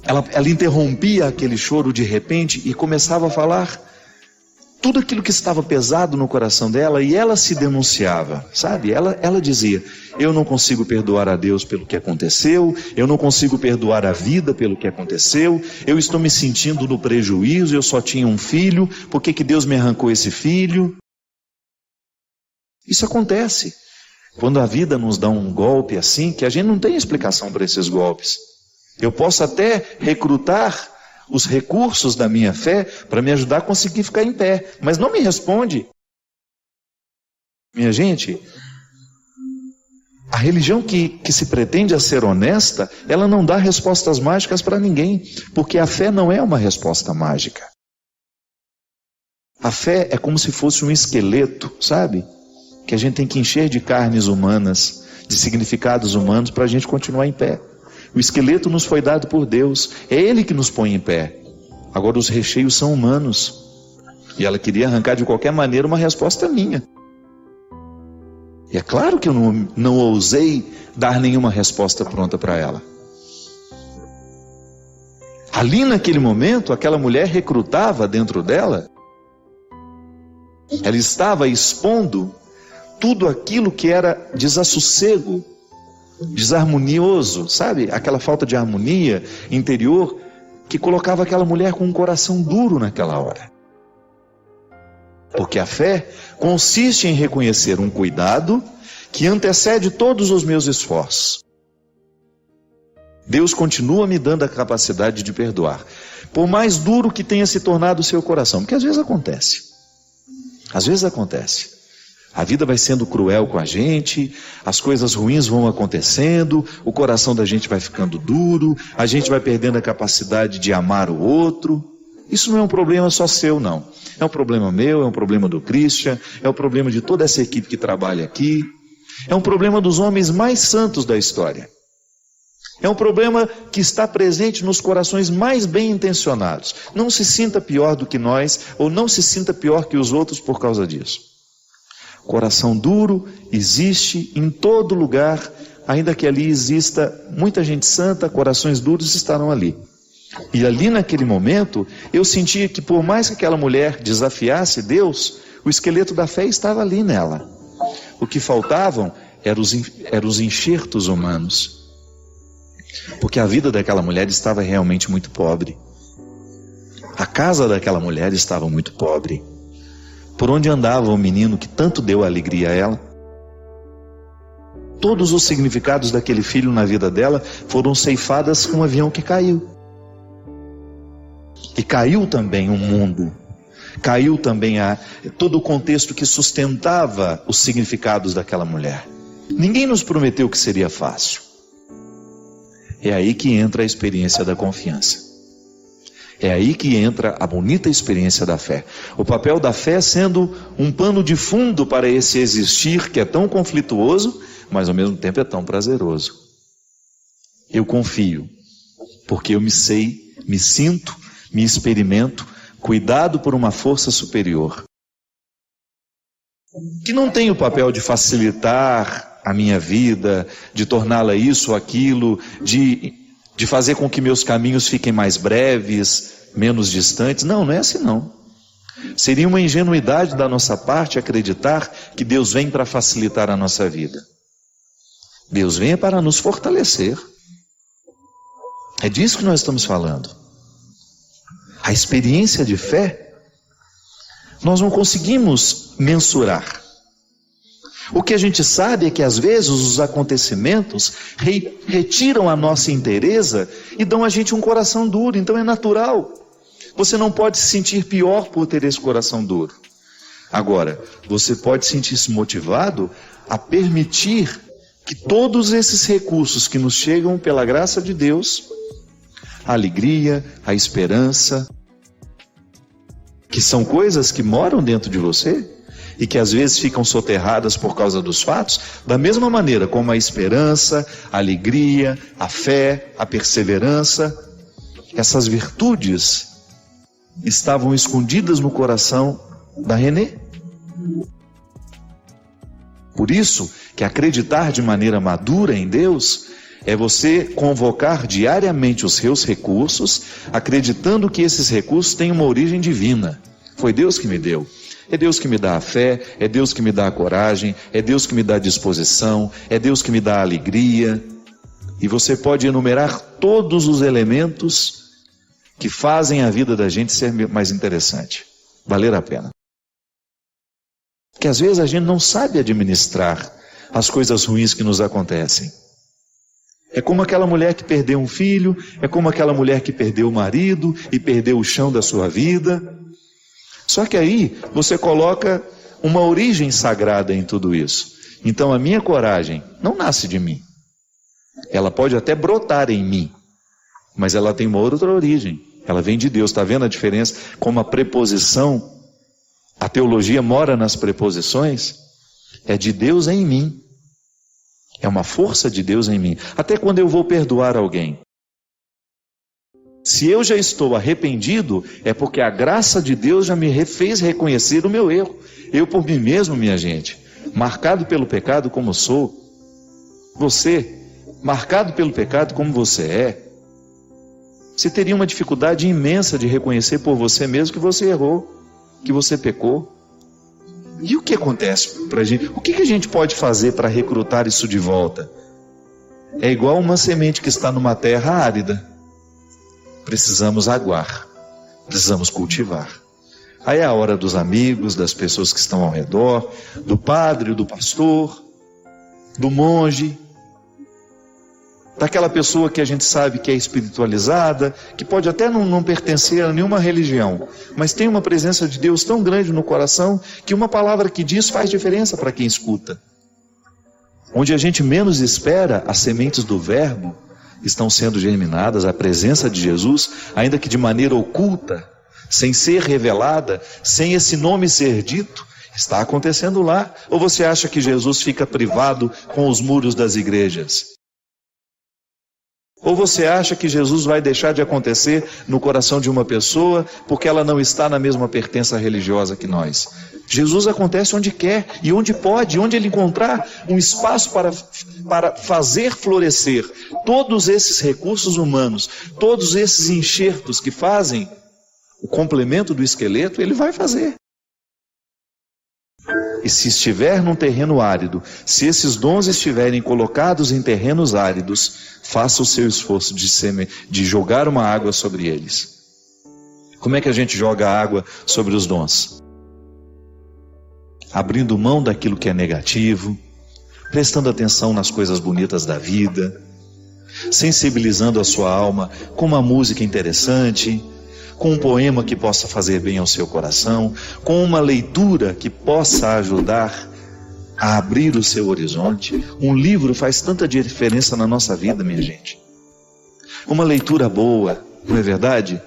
ela interrompia aquele choro de repente e começava a falar tudo aquilo que estava pesado no coração dela, e ela se denunciava, sabe? Ela dizia: eu não consigo perdoar a Deus pelo que aconteceu, eu não consigo perdoar a vida pelo que aconteceu, eu estou me sentindo no prejuízo, eu só tinha um filho, por que Deus me arrancou esse filho? Isso acontece quando a vida nos dá um golpe assim, que a gente não tem explicação para esses golpes. Eu posso até recrutar os recursos da minha fé para me ajudar a conseguir ficar em pé, mas não me responde. Minha gente, a religião que se pretende a ser honesta, ela não dá respostas mágicas para ninguém, porque a fé não é uma resposta mágica. A fé é como se fosse um esqueleto, sabe? Que a gente tem que encher de carnes humanas, de significados humanos para a gente continuar em pé. O esqueleto nos foi dado por Deus, é Ele que nos põe em pé. Agora os recheios são humanos. E ela queria arrancar de qualquer maneira uma resposta minha. E é claro que eu não ousei dar nenhuma resposta pronta para ela. Ali naquele momento, aquela mulher recrutava dentro dela, ela estava expondo tudo aquilo que era desassossego, desarmonioso, sabe? Aquela falta de harmonia interior que colocava aquela mulher com um coração duro naquela hora. Porque a fé consiste em reconhecer um cuidado que antecede todos os meus esforços. Deus continua me dando a capacidade de perdoar, por mais duro que tenha se tornado o seu coração, porque às vezes acontece. Às vezes acontece. A vida vai sendo cruel com a gente, as coisas ruins vão acontecendo, o coração da gente vai ficando duro, a gente vai perdendo a capacidade de amar o outro. Isso não é um problema só seu, não. É um problema meu, é um problema do Christian, é um problema de toda essa equipe que trabalha aqui. É um problema dos homens mais santos da história. É um problema que está presente nos corações mais bem intencionados. Não se sinta pior do que nós, ou não se sinta pior que os outros por causa disso. Coração duro existe em todo lugar, ainda que ali exista muita gente santa, corações duros estarão ali. E ali naquele momento, eu sentia que por mais que aquela mulher desafiasse Deus, o esqueleto da fé estava ali nela. O que faltavam eram os enxertos humanos. Porque a vida daquela mulher estava realmente muito pobre. A casa daquela mulher estava muito pobre. Por onde andava o menino que tanto deu alegria a ela? Todos os significados daquele filho na vida dela foram ceifadas com um avião que caiu. E caiu também o mundo. Caiu também todo o contexto que sustentava os significados daquela mulher. Ninguém nos prometeu que seria fácil. É aí que entra a experiência da confiança. É aí que entra a bonita experiência da fé. O papel da fé sendo um pano de fundo para esse existir que é tão conflituoso, mas ao mesmo tempo é tão prazeroso. Eu confio, porque eu me sinto, me experimento, cuidado por uma força superior, que não tem o papel de facilitar a minha vida, de torná-la isso ou aquilo, de fazer com que meus caminhos fiquem mais breves, menos distantes. Não, não é assim não. Seria uma ingenuidade da nossa parte acreditar que Deus vem para facilitar a nossa vida. Deus vem para nos fortalecer. É disso que nós estamos falando. A experiência de fé, nós não conseguimos mensurar. O que a gente sabe é que às vezes os acontecimentos retiram a nossa inteireza e dão a gente um coração duro, então é natural. Você não pode se sentir pior por ter esse coração duro. Agora, você pode sentir-se motivado a permitir que todos esses recursos que nos chegam pela graça de Deus, a alegria, a esperança, que são coisas que moram dentro de você e que às vezes ficam soterradas por causa dos fatos, da mesma maneira como a esperança, a alegria, a fé, a perseverança, essas virtudes estavam escondidas no coração da Renê. Por isso que acreditar de maneira madura em Deus é você convocar diariamente os seus recursos, acreditando que esses recursos têm uma origem divina. Foi Deus que me deu. É Deus que me dá a fé, é Deus que me dá a coragem, é Deus que me dá a disposição, é Deus que me dá a alegria. E você pode enumerar todos os elementos que fazem a vida da gente ser mais interessante, valer a pena. Porque às vezes a gente não sabe administrar as coisas ruins que nos acontecem. É como aquela mulher que perdeu um filho, é como aquela mulher que perdeu o marido e perdeu o chão da sua vida. Só que aí você coloca uma origem sagrada em tudo isso. Então a minha coragem não nasce de mim. Ela pode até brotar em mim, mas ela tem uma outra origem. Ela vem de Deus. Está vendo a diferença? Como a preposição, a teologia mora nas preposições, é de Deus em mim. É uma força de Deus em mim. Até quando eu vou perdoar alguém. Se eu já estou arrependido, é porque a graça de Deus já me fez reconhecer o meu erro. Eu por mim mesmo, minha gente, marcado pelo pecado como sou. Você, marcado pelo pecado como você é. Você teria uma dificuldade imensa de reconhecer por você mesmo que você errou, que você pecou. E o que acontece para a gente? O que a gente pode fazer para recrutar isso de volta? É igual uma semente que está numa terra árida. Precisamos aguar, precisamos cultivar. Aí é a hora dos amigos, das pessoas que estão ao redor, do padre, do pastor, do monge, daquela pessoa que a gente sabe que é espiritualizada, que pode até não pertencer a nenhuma religião, mas tem uma presença de Deus tão grande no coração que uma palavra que diz faz diferença para quem escuta. Onde a gente menos espera, as sementes do verbo estão sendo germinadas, a presença de Jesus, ainda que de maneira oculta, sem ser revelada, sem esse nome ser dito, está acontecendo lá. Ou você acha que Jesus fica privado com os muros das igrejas? Ou você acha que Jesus vai deixar de acontecer no coração de uma pessoa porque ela não está na mesma pertença religiosa que nós? Jesus acontece onde quer e onde pode, onde ele encontrar um espaço para fazer florescer todos esses recursos humanos, todos esses enxertos que fazem o complemento do esqueleto, ele vai fazer. E se estiver num terreno árido, se esses dons estiverem colocados em terrenos áridos, faça o seu esforço de jogar uma água sobre eles. Como é que a gente joga água sobre os dons? Abrindo mão daquilo que é negativo, prestando atenção nas coisas bonitas da vida, sensibilizando a sua alma com uma música interessante, com um poema que possa fazer bem ao seu coração, com uma leitura que possa ajudar a abrir o seu horizonte. Um livro faz tanta diferença na nossa vida, minha gente. Uma leitura boa, não é verdade?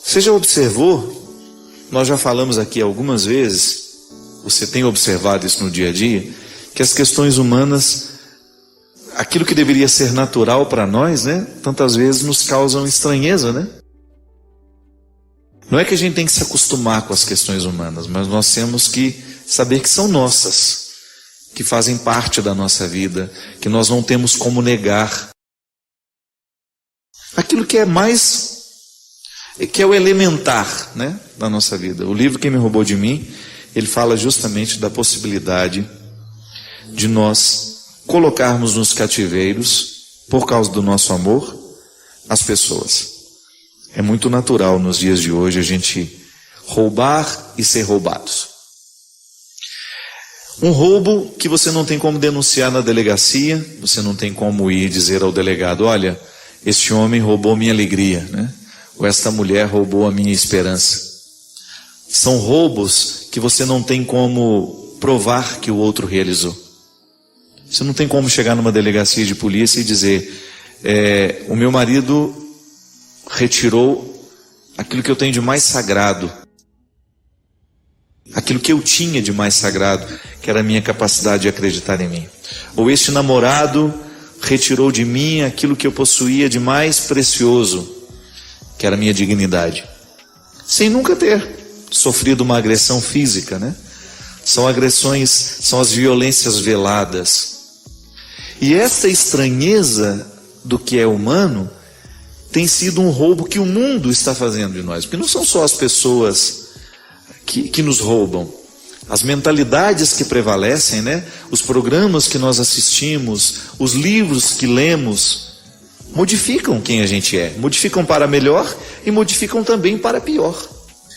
Você já observou? Nós já falamos aqui algumas vezes, você tem observado isso no dia a dia, que as questões humanas, aquilo que deveria ser natural para nós, né, tantas vezes nos causam estranheza, né? Não é que a gente tem que se acostumar com as questões humanas, mas nós temos que saber que são nossas, que fazem parte da nossa vida, que nós não temos como negar. Aquilo que é mais, que é o elementar, né, da nossa vida. O livro Quem Me Roubou de Mim, ele fala justamente da possibilidade de nós colocarmos nos cativeiros, por causa do nosso amor, as pessoas. É muito natural nos dias de hoje a gente roubar e ser roubados. Um roubo que você não tem como denunciar na delegacia, você não tem como ir dizer ao delegado, olha, este homem roubou minha alegria, né? Ou esta mulher roubou a minha esperança. São roubos que você não tem como provar que o outro realizou. Você não tem como chegar numa delegacia de polícia e dizer, o meu marido retirou aquilo que eu tenho de mais sagrado, aquilo que eu tinha de mais sagrado, que era a minha capacidade de acreditar em mim. Ou este namorado retirou de mim aquilo que eu possuía de mais precioso, que era a minha dignidade. Sem nunca ter sofrido uma agressão física, né? São agressões, são as violências veladas. E essa estranheza do que é humano tem sido um roubo que o mundo está fazendo de nós. Porque não são só as pessoas que nos roubam. As mentalidades que prevalecem, né? Os programas que nós assistimos, os livros que lemos, modificam quem a gente é. Modificam para melhor e modificam também para pior.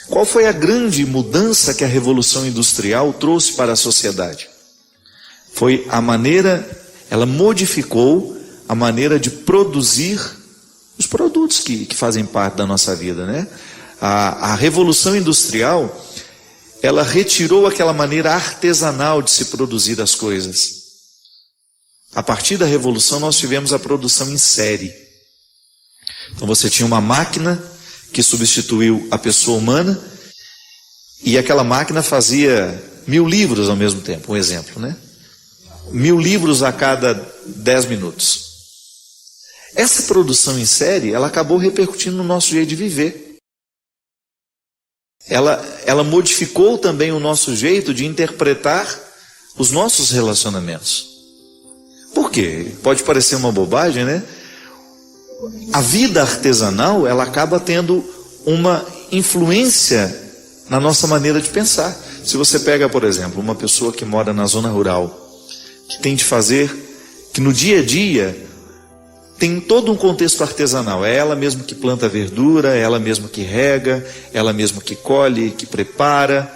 Qual foi a grande mudança que a Revolução Industrial trouxe para a sociedade? Foi a maneira, ela modificou a maneira de produzir os produtos que fazem parte da nossa vida, né? A Revolução Industrial, ela retirou aquela maneira artesanal de se produzir as coisas. A partir da Revolução nós tivemos a produção em série. Então você tinha uma máquina que substituiu a pessoa humana e aquela máquina fazia 1000 livros ao mesmo tempo, um exemplo, né? 1000 livros a cada 10 minutos. Essa produção em série, ela acabou repercutindo no nosso jeito de viver. Ela modificou também o nosso jeito de interpretar os nossos relacionamentos. Por quê? Pode parecer uma bobagem, né? A vida artesanal, ela acaba tendo uma influência na nossa maneira de pensar. Se você pega, por exemplo, uma pessoa que mora na zona rural, que tem de fazer, que no dia a dia tem todo um contexto artesanal. É ela mesma que planta verdura, é ela mesma que rega, ela mesma que colhe, que prepara.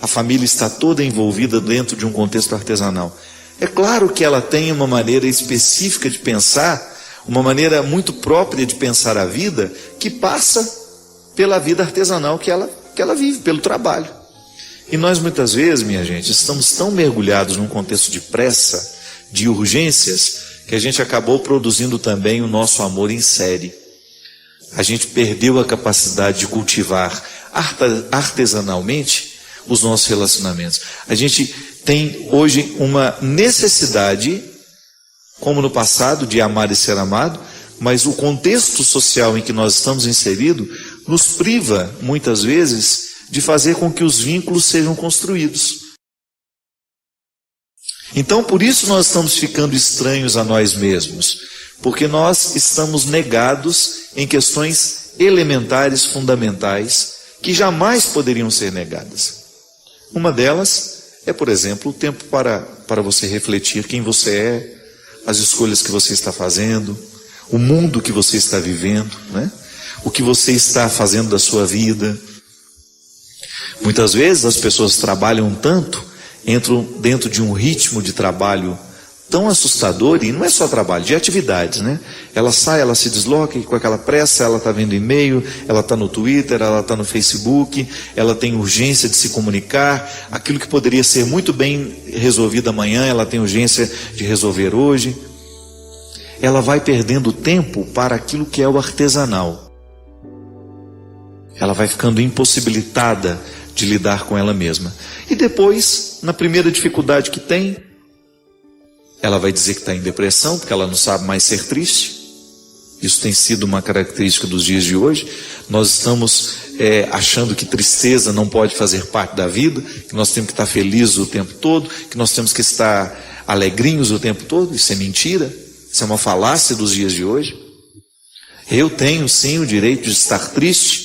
A família está toda envolvida dentro de um contexto artesanal. É claro que ela tem uma maneira específica de pensar, uma maneira muito própria de pensar a vida, que passa pela vida artesanal que ela vive, pelo trabalho. E nós muitas vezes, minha gente, estamos tão mergulhados num contexto de pressa, de urgências, que a gente acabou produzindo também o nosso amor em série. A gente perdeu a capacidade de cultivar artesanalmente os nossos relacionamentos. A gente tem hoje uma necessidade, como no passado, de amar e ser amado, mas o contexto social em que nós estamos inseridos nos priva, muitas vezes, de fazer com que os vínculos sejam construídos. Então, por isso nós estamos ficando estranhos a nós mesmos, porque nós estamos negados em questões elementares, fundamentais, que jamais poderiam ser negadas. Uma delas é, por exemplo, o tempo para você refletir quem você é, as escolhas que você está fazendo, o mundo que você está vivendo, né? O que você está fazendo da sua vida. Muitas vezes as pessoas trabalham tanto, entram dentro de um ritmo de trabalho tão assustador, e não é só trabalho, de atividades, né? Ela sai, ela se desloca, e com aquela pressa ela está vendo e-mail, ela está no Twitter, ela está no Facebook, ela tem urgência de se comunicar, aquilo que poderia ser muito bem resolvido amanhã, ela tem urgência de resolver hoje. Ela vai perdendo tempo para aquilo que é o artesanal. Ela vai ficando impossibilitada de lidar com ela mesma. E depois, na primeira dificuldade que tem, ela vai dizer que está em depressão, porque ela não sabe mais ser triste. Isso tem sido uma característica dos dias de hoje. Nós estamos achando que tristeza não pode fazer parte da vida, que nós temos que estar felizes o tempo todo, que nós temos que estar alegrinhos o tempo todo. Isso é mentira, isso é uma falácia dos dias de hoje. Eu tenho sim o direito de estar triste,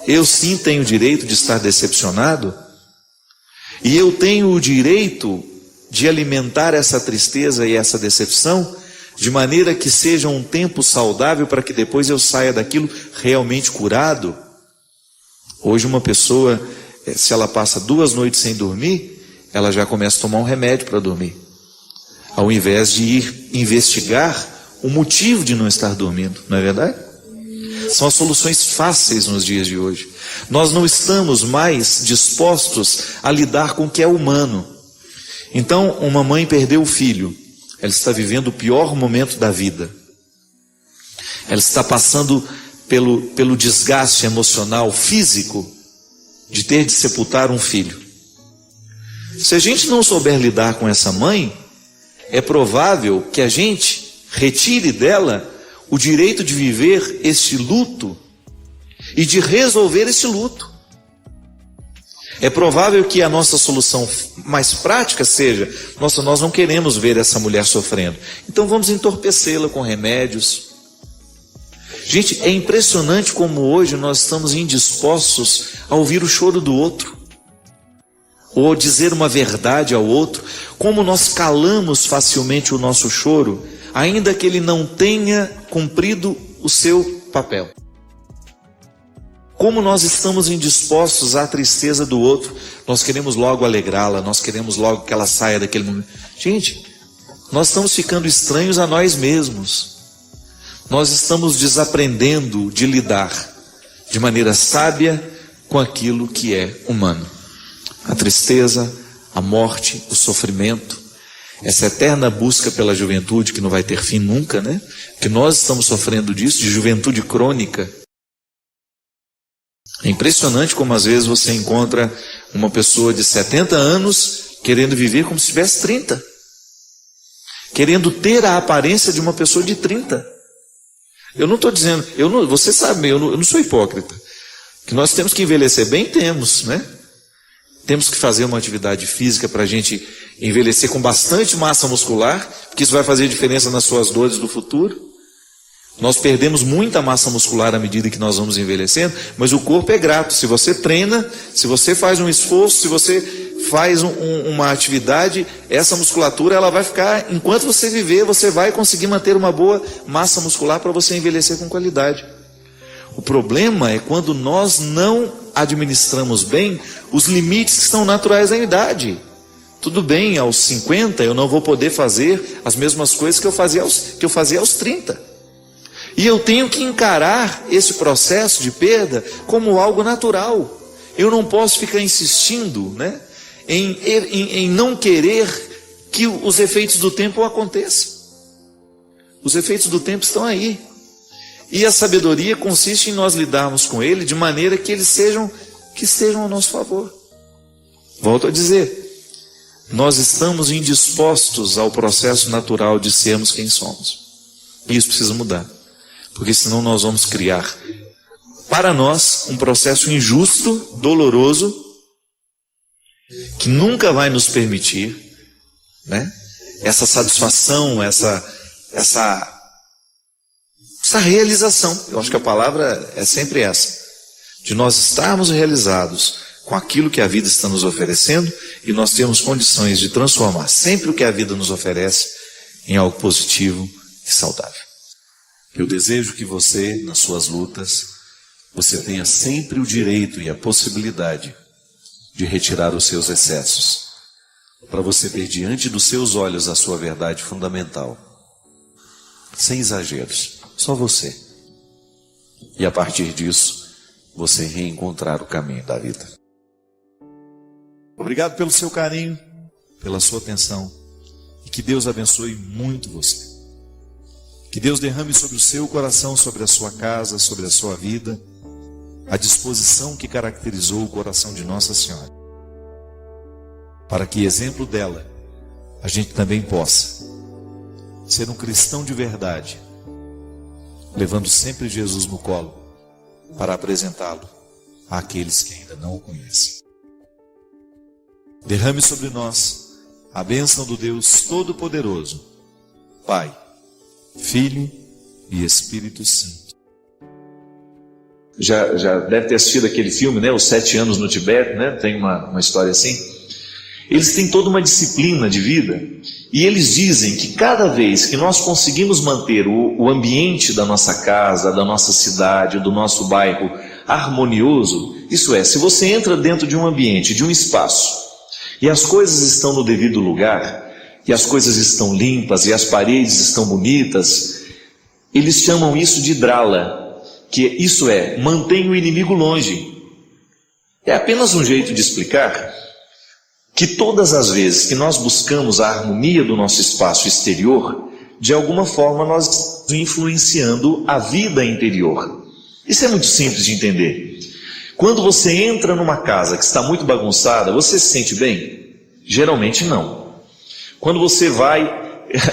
eu sim tenho o direito de estar decepcionado, e eu tenho o direito de alimentar essa tristeza e essa decepção, de maneira que seja um tempo saudável para que depois eu saia daquilo realmente curado. Hoje uma pessoa, se ela passa 2 noites sem dormir, ela já começa a tomar um remédio para dormir, ao invés de ir investigar o motivo de não estar dormindo, não é verdade? São as soluções fáceis nos dias de hoje. Nós não estamos mais dispostos a lidar com o que é humano. Então, uma mãe perdeu o filho, ela está vivendo o pior momento da vida. Ela está passando pelo desgaste emocional, físico, de ter de sepultar um filho. Se a gente não souber lidar com essa mãe, é provável que a gente retire dela o direito de viver este luto e de resolver esse luto. É provável que a nossa solução mais prática seja: nossa, nós não queremos ver essa mulher sofrendo, então vamos entorpecê-la com remédios. Gente, é impressionante como hoje nós estamos indispostos a ouvir o choro do outro, ou dizer uma verdade ao outro, como nós calamos facilmente o nosso choro, ainda que ele não tenha cumprido o seu papel. Como nós estamos indispostos à tristeza do outro, nós queremos logo alegrá-la, nós queremos logo que ela saia daquele momento. Gente, nós estamos ficando estranhos a nós mesmos. Nós estamos desaprendendo de lidar de maneira sábia com aquilo que é humano. A tristeza, a morte, o sofrimento, essa eterna busca pela juventude que não vai ter fim nunca, né? Que nós estamos sofrendo disso, de juventude crônica. É impressionante como às vezes você encontra uma pessoa de 70 anos querendo viver como se tivesse 30. Querendo ter a aparência de uma pessoa de 30. Eu não estou dizendo, você sabe, eu não sou hipócrita. Que nós temos que envelhecer bem, temos, né? Temos que fazer uma atividade física para a gente envelhecer com bastante massa muscular, porque isso vai fazer diferença nas suas dores do futuro. Nós perdemos muita massa muscular à medida que nós vamos envelhecendo, mas o corpo é grato. Se você treina, se você faz um esforço, se você faz uma atividade, essa musculatura ela vai ficar, enquanto você viver, você vai conseguir manter uma boa massa muscular para você envelhecer com qualidade. O problema é quando nós não administramos bem os limites que são naturais da idade. Tudo bem, aos 50 eu não vou poder fazer as mesmas coisas que eu fazia aos 30. E eu tenho que encarar esse processo de perda como algo natural. Eu não posso ficar insistindo, né, em não querer que os efeitos do tempo aconteçam. Os efeitos do tempo estão aí. E a sabedoria consiste em nós lidarmos com ele de maneira que eles estejam ao nosso favor. Volto a dizer, nós estamos indispostos ao processo natural de sermos quem somos. E isso precisa mudar. Porque senão nós vamos criar para nós um processo injusto, doloroso, que nunca vai nos permitir, né, essa satisfação, essa realização. Eu acho que a palavra é sempre essa, de nós estarmos realizados com aquilo que a vida está nos oferecendo e nós temos condições de transformar sempre o que a vida nos oferece em algo positivo e saudável. Eu desejo que você, nas suas lutas, você tenha sempre o direito e a possibilidade de retirar os seus excessos, para você ver diante dos seus olhos a sua verdade fundamental, sem exageros, só você. E a partir disso, você reencontrar o caminho da vida. Obrigado pelo seu carinho, pela sua atenção, e que Deus abençoe muito você. Que Deus derrame sobre o seu coração, sobre a sua casa, sobre a sua vida, a disposição que caracterizou o coração de Nossa Senhora. Para que, exemplo dela, a gente também possa ser um cristão de verdade, levando sempre Jesus no colo, para apresentá-lo àqueles que ainda não o conhecem. Derrame sobre nós a bênção do Deus Todo-Poderoso, Pai, Filho e Espírito Santo. Já deve ter assistido aquele filme, né? Os 7 anos no Tibete, né? Tem uma história assim. Eles têm toda uma disciplina de vida e eles dizem que cada vez que nós conseguimos manter o ambiente da nossa casa, da nossa cidade, do nosso bairro harmonioso, isso é, se você entra dentro de um ambiente, de um espaço, e as coisas estão no devido lugar, e as coisas estão limpas, e as paredes estão bonitas, eles chamam isso de drala, que isso é, mantém o inimigo longe. É apenas um jeito de explicar que todas as vezes que nós buscamos a harmonia do nosso espaço exterior, de alguma forma nós estamos influenciando a vida interior. Isso é muito simples de entender. Quando você entra numa casa que está muito bagunçada, você se sente bem? Geralmente não. Quando você vai,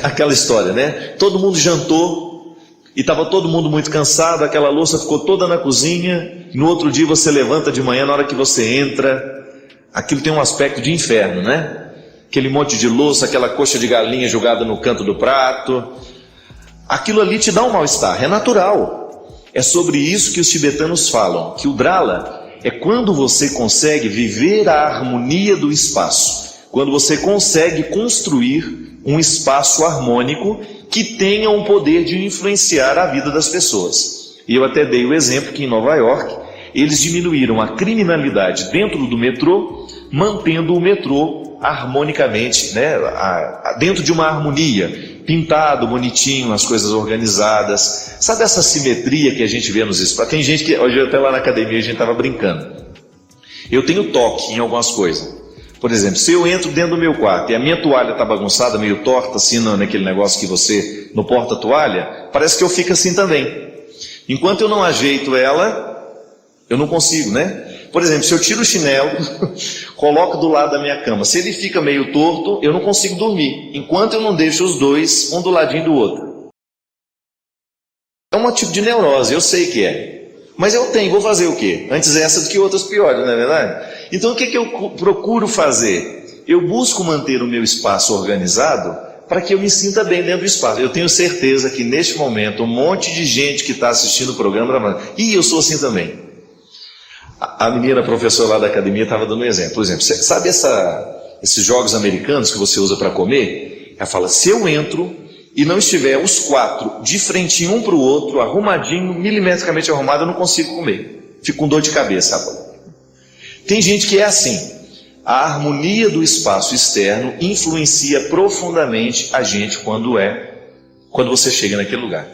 aquela história, né? Todo mundo jantou e estava todo mundo muito cansado, aquela louça ficou toda na cozinha, no outro dia você levanta de manhã, na hora que você entra, aquilo tem um aspecto de inferno, né? Aquele monte de louça, aquela coxa de galinha jogada no canto do prato, aquilo ali te dá um mal-estar, é natural. É sobre isso que os tibetanos falam, que o drala é quando você consegue viver a harmonia do espaço, quando você consegue construir um espaço harmônico que tenha um poder de influenciar a vida das pessoas. E eu até dei o exemplo que em Nova York, eles diminuíram a criminalidade dentro do metrô, mantendo o metrô harmonicamente, né, dentro de uma harmonia, pintado, bonitinho, as coisas organizadas. Sabe essa simetria que a gente vê nos espaços? Tem gente que, hoje até lá na academia a gente estava brincando. Eu tenho toque em algumas coisas. Por exemplo, se eu entro dentro do meu quarto e a minha toalha está bagunçada, meio torta, assim, naquele negócio que você, no porta-toalha, parece que eu fico assim também. Enquanto eu não ajeito ela, eu não consigo, né? Por exemplo, se eu tiro o chinelo, coloco do lado da minha cama, se ele fica meio torto, eu não consigo dormir, enquanto eu não deixo os dois, um do ladinho do outro. É um tipo de neurose, eu sei que é. Mas eu tenho, vou fazer o quê? Antes essa do que outras piores, não é verdade? Então o que eu procuro fazer? Eu busco manter o meu espaço organizado para que eu me sinta bem dentro do espaço. Eu tenho certeza que neste momento um monte de gente que está assistindo o programa está falando, eu sou assim também. A menina professora lá da academia estava dando um exemplo. Por exemplo, sabe esses jogos americanos que você usa para comer? Ela fala, se eu entro e não estiver os quatro de frente um para o outro, arrumadinho, milimetricamente arrumado, eu não consigo comer. Fico com dor de cabeça. Sabe? Tem gente que é assim. A harmonia do espaço externo influencia profundamente a gente quando você chega naquele lugar.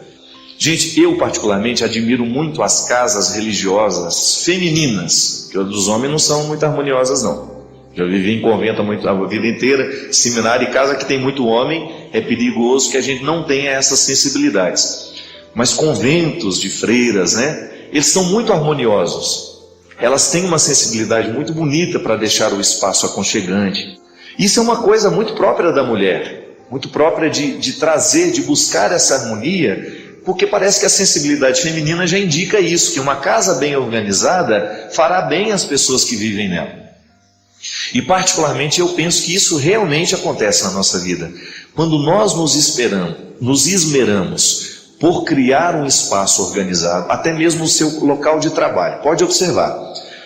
Gente, eu particularmente admiro muito as casas religiosas femininas, que dos homens não são muito harmoniosas não. Já vivi em convento a vida inteira, seminário e casa que tem muito homem, é perigoso que a gente não tenha essas sensibilidades. Mas conventos de freiras, né? Eles são muito harmoniosos. Elas têm uma sensibilidade muito bonita para deixar o espaço aconchegante. Isso é uma coisa muito própria da mulher, muito própria de trazer, de buscar essa harmonia, porque parece que a sensibilidade feminina já indica isso, que uma casa bem organizada fará bem às pessoas que vivem nela. E particularmente eu penso que isso realmente acontece na nossa vida. Quando nós nos esmeramos por criar um espaço organizado, até mesmo o seu local de trabalho. Pode observar,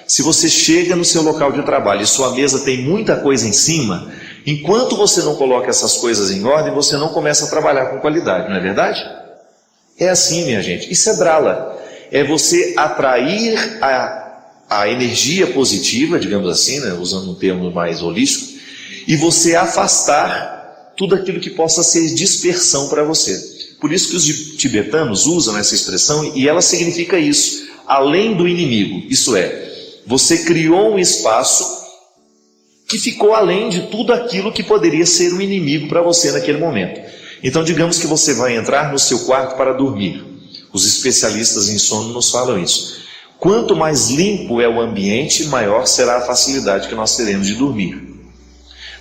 se você chega no seu local de trabalho e sua mesa tem muita coisa em cima, enquanto você não coloca essas coisas em ordem, você não começa a trabalhar com qualidade, não é verdade? É assim, minha gente, isso é drala, é você atrair a energia positiva, digamos assim, né, usando um termo mais holístico, e você afastar tudo aquilo que possa ser dispersão para você. Por isso que os tibetanos usam essa expressão, e ela significa isso, além do inimigo, isso é, você criou um espaço que ficou além de tudo aquilo que poderia ser o inimigo para você naquele momento. Então digamos que você vai entrar no seu quarto para dormir. Os especialistas em sono nos falam isso. Quanto mais limpo é o ambiente, maior será a facilidade que nós teremos de dormir.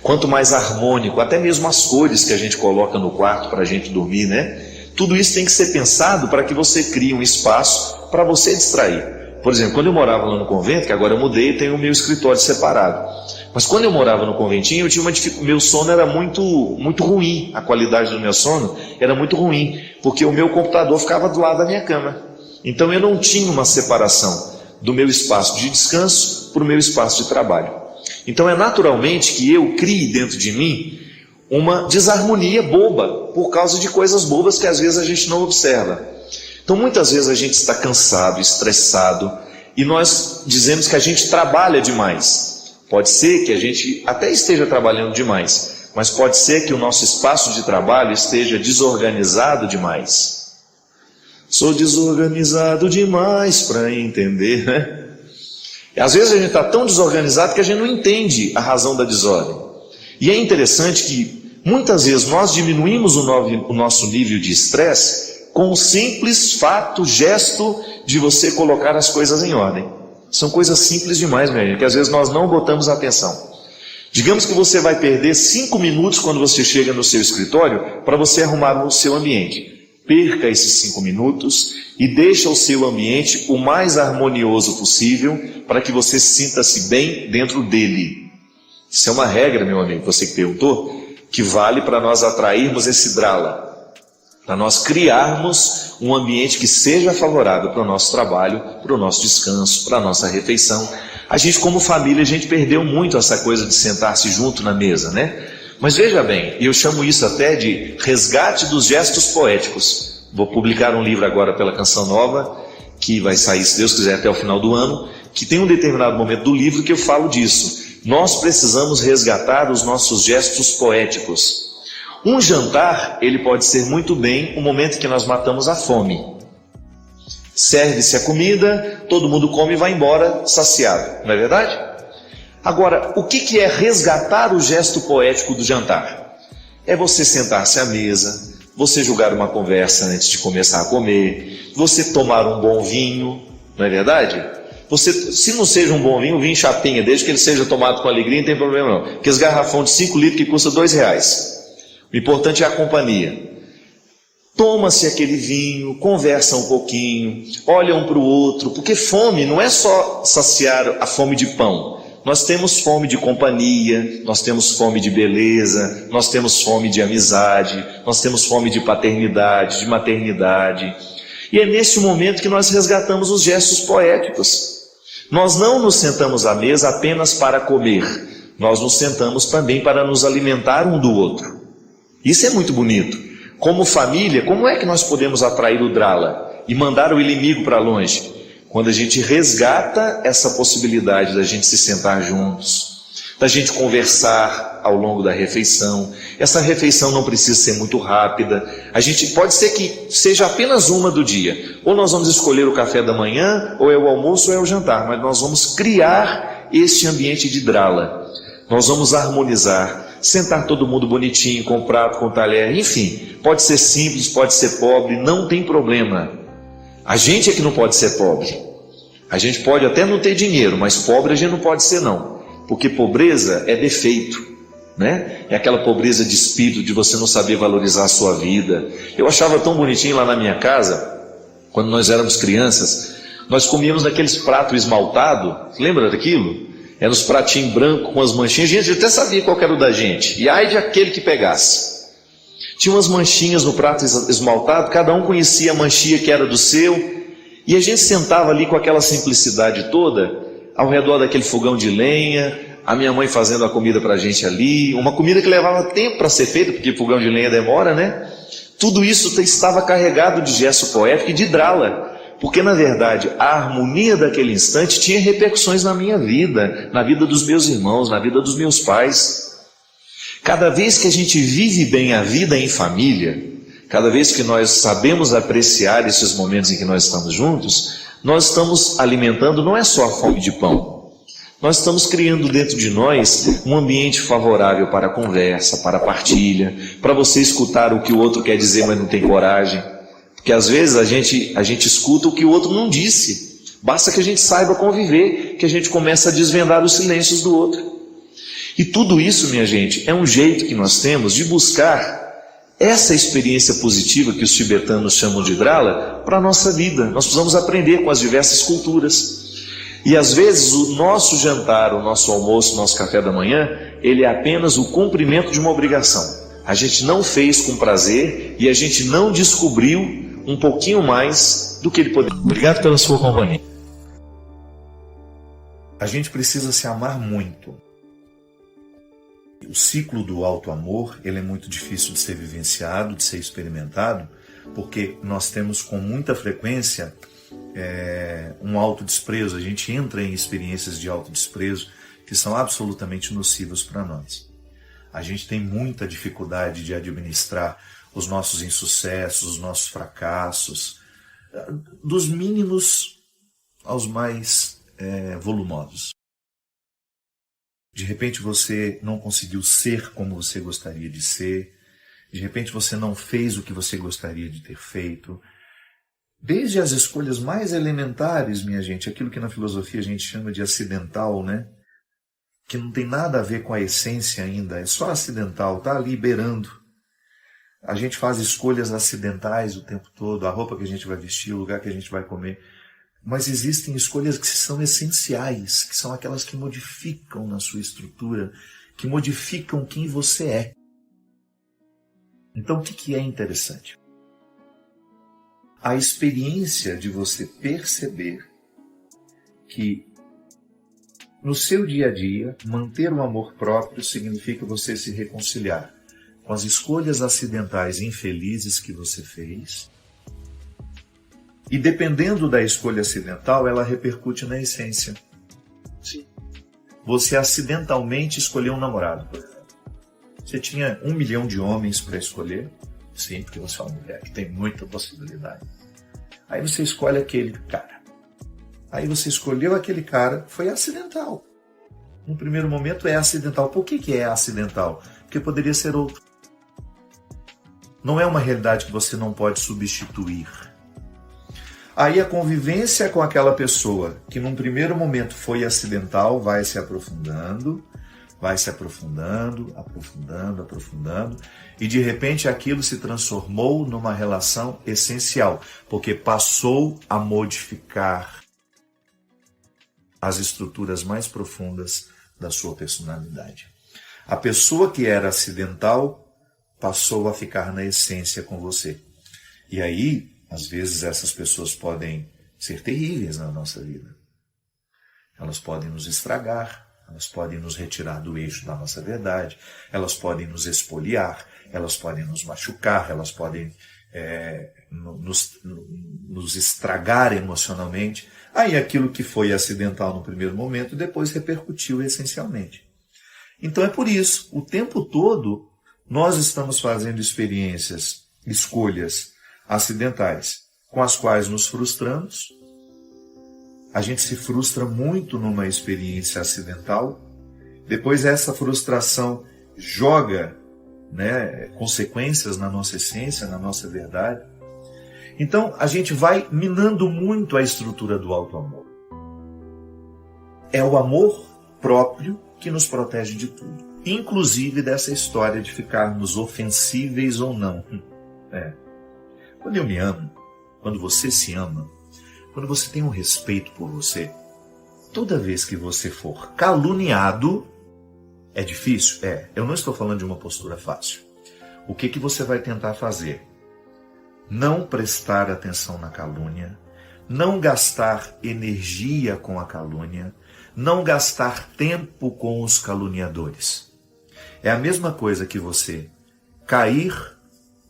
Quanto mais harmônico, até mesmo as cores que a gente coloca no quarto para a gente dormir, né? Tudo isso tem que ser pensado para que você crie um espaço para você distrair. Por exemplo, quando eu morava lá no convento, que agora eu mudei e tenho o meu escritório separado. Mas quando eu morava no conventinho, eu tinha uma dificuldade, meu sono era muito ruim, a qualidade do meu sono era muito ruim, porque o meu computador ficava do lado da minha cama. Então eu não tinha uma separação do meu espaço de descanso para o meu espaço de trabalho. Então é naturalmente que eu crie dentro de mim uma desarmonia boba, por causa de coisas bobas que às vezes a gente não observa. Então muitas vezes a gente está cansado, estressado, e nós dizemos que a gente trabalha demais. Pode ser que a gente até esteja trabalhando demais, mas pode ser que o nosso espaço de trabalho esteja desorganizado demais. Sou desorganizado demais para entender, né? E às vezes a gente está tão desorganizado que a gente não entende a razão da desordem. E é interessante que muitas vezes nós diminuímos o nosso nível de estresse com o simples fato, gesto de você colocar as coisas em ordem. São coisas simples demais, minha gente, que às vezes nós não botamos atenção. Digamos que você vai perder 5 minutos quando você chega no seu escritório para você arrumar o seu ambiente. Perca esses 5 minutos e deixe o seu ambiente o mais harmonioso possível para que você sinta-se bem dentro dele. Isso é uma regra, meu amigo, você que perguntou, que vale para nós atrairmos esse drala, para nós criarmos um ambiente que seja favorável para o nosso trabalho, para o nosso descanso, para a nossa refeição. A gente, como família, a gente perdeu muito essa coisa de sentar-se junto na mesa, né? Mas veja bem, eu chamo isso até de resgate dos gestos poéticos. Vou publicar um livro agora pela Canção Nova, que vai sair, se Deus quiser, até o final do ano, que tem um determinado momento do livro que eu falo disso. Nós precisamos resgatar os nossos gestos poéticos. Um jantar, ele pode ser muito bem o momento que nós matamos a fome. Serve-se a comida, todo mundo come e vai embora saciado, não é verdade? Agora, o que é resgatar o gesto poético do jantar? É você sentar-se à mesa, você jogar uma conversa antes de começar a comer, você tomar um bom vinho, não é verdade? Você, se não seja um bom vinho, vinho chapinha, desde que ele seja tomado com alegria, não tem problema não. Aqueles garrafão de 5 litros que custa R$2. O importante é a companhia. Toma-se aquele vinho, conversa um pouquinho, olha um para o outro, porque fome não é só saciar a fome de pão. Nós temos fome de companhia, nós temos fome de beleza, nós temos fome de amizade, nós temos fome de paternidade, de maternidade. E é nesse momento que nós resgatamos os gestos poéticos. Nós não nos sentamos à mesa apenas para comer, nós nos sentamos também para nos alimentar um do outro. Isso é muito bonito. Como família, como é que nós podemos atrair o drala e mandar o inimigo para longe? Quando a gente resgata essa possibilidade da gente se sentar juntos, da gente conversar ao longo da refeição. Essa refeição não precisa ser muito rápida. A gente pode ser que seja apenas uma do dia. Ou nós vamos escolher o café da manhã, ou é o almoço, ou é o jantar. Mas nós vamos criar este ambiente de drala. Nós vamos harmonizar, sentar todo mundo bonitinho, com prato, com talher, enfim. Pode ser simples, pode ser pobre, não tem problema. A gente é que não pode ser pobre. A gente pode até não ter dinheiro, mas pobre a gente não pode ser não. Porque pobreza é defeito, né? É aquela pobreza de espírito, de você não saber valorizar a sua vida. Eu achava tão bonitinho lá na minha casa, quando nós éramos crianças, nós comíamos naqueles pratos esmaltados, lembra daquilo? Eram os pratinhos brancos com as manchinhas, a gente até sabia qual era o da gente, e ai de aquele que pegasse. Tinha umas manchinhas no prato esmaltado, cada um conhecia a manchinha que era do seu, e a gente sentava ali com aquela simplicidade toda, ao redor daquele fogão de lenha, a minha mãe fazendo a comida para a gente ali, uma comida que levava tempo para ser feita, porque fogão de lenha demora, né? Tudo isso estava carregado de gesto poético e de drala, porque na verdade a harmonia daquele instante tinha repercussões na minha vida, na vida dos meus irmãos, na vida dos meus pais. Cada vez que a gente vive bem a vida em família, cada vez que nós sabemos apreciar esses momentos em que nós estamos juntos, nós estamos alimentando não é só a fome de pão, nós estamos criando dentro de nós um ambiente favorável para a conversa, para a partilha, para você escutar o que o outro quer dizer, mas não tem coragem, porque às vezes a gente escuta o que o outro não disse, basta que a gente saiba conviver, que a gente começa a desvendar os silêncios do outro. E tudo isso, minha gente, é um jeito que nós temos de buscar essa experiência positiva que os tibetanos chamam de drala para a nossa vida. Nós precisamos aprender com as diversas culturas. E às vezes o nosso jantar, o nosso almoço, o nosso café da manhã, ele é apenas o cumprimento de uma obrigação. A gente não fez com prazer e a gente não descobriu um pouquinho mais do que ele poderia. Obrigado pela sua companhia. A gente precisa se amar muito. O ciclo do auto-amor, ele é muito difícil de ser vivenciado, de ser experimentado, porque nós temos com muita frequência um autodesprezo. A gente entra em experiências de autodesprezo que são absolutamente nocivas para nós. A gente tem muita dificuldade de administrar os nossos insucessos, os nossos fracassos, dos mínimos aos mais volumosos. De repente você não conseguiu ser como você gostaria de ser, de repente você não fez o que você gostaria de ter feito. Desde as escolhas mais elementares, minha gente, aquilo que na filosofia a gente chama de acidental, né? Que não tem nada a ver com a essência ainda, é só acidental, está ali beirando. A gente faz escolhas acidentais o tempo todo, a roupa que a gente vai vestir, o lugar que a gente vai comer. Mas existem escolhas que são essenciais, que são aquelas que modificam na sua estrutura, que modificam quem você é. Então, o que é interessante? A experiência de você perceber que no seu dia a dia, manter o amor próprio significa você se reconciliar com as escolhas acidentais infelizes que você fez. E dependendo da escolha acidental, ela repercute na essência. Sim. Você acidentalmente escolheu um namorado, por exemplo. Você tinha 1 milhão de homens para escolher. Sim, porque você é uma mulher que tem muita possibilidade. Aí você escolhe aquele cara. Aí você escolheu aquele cara, foi acidental. No primeiro momento é acidental. Por que é acidental? Porque poderia ser outro. Não é uma realidade que você não pode substituir. Aí a convivência com aquela pessoa, que num primeiro momento foi acidental, vai se aprofundando, aprofundando, e de repente aquilo se transformou numa relação essencial, porque passou a modificar as estruturas mais profundas da sua personalidade. A pessoa que era acidental passou a ficar na essência com você. E aí, às vezes, essas pessoas podem ser terríveis na nossa vida. Elas podem nos estragar, elas podem nos retirar do eixo da nossa verdade, elas podem nos espoliar, elas podem nos machucar, elas podem nos estragar emocionalmente. Aí aquilo que foi acidental no primeiro momento, depois repercutiu essencialmente. Então é por isso, o tempo todo, nós estamos fazendo experiências, escolhas acidentais, com as quais nos frustramos. A gente se frustra muito numa experiência acidental. Depois essa frustração joga, consequências na nossa essência, na nossa verdade. Então a gente vai minando muito a estrutura do auto-amor. É o amor próprio que nos protege de tudo. Inclusive dessa história de ficarmos ofensíveis ou não. Quando eu me amo, quando você se ama, quando você tem um respeito por você, toda vez que você for caluniado, é difícil? Eu não estou falando de uma postura fácil. O que você vai tentar fazer? Não prestar atenção na calúnia, não gastar energia com a calúnia, não gastar tempo com os caluniadores. É a mesma coisa que você cair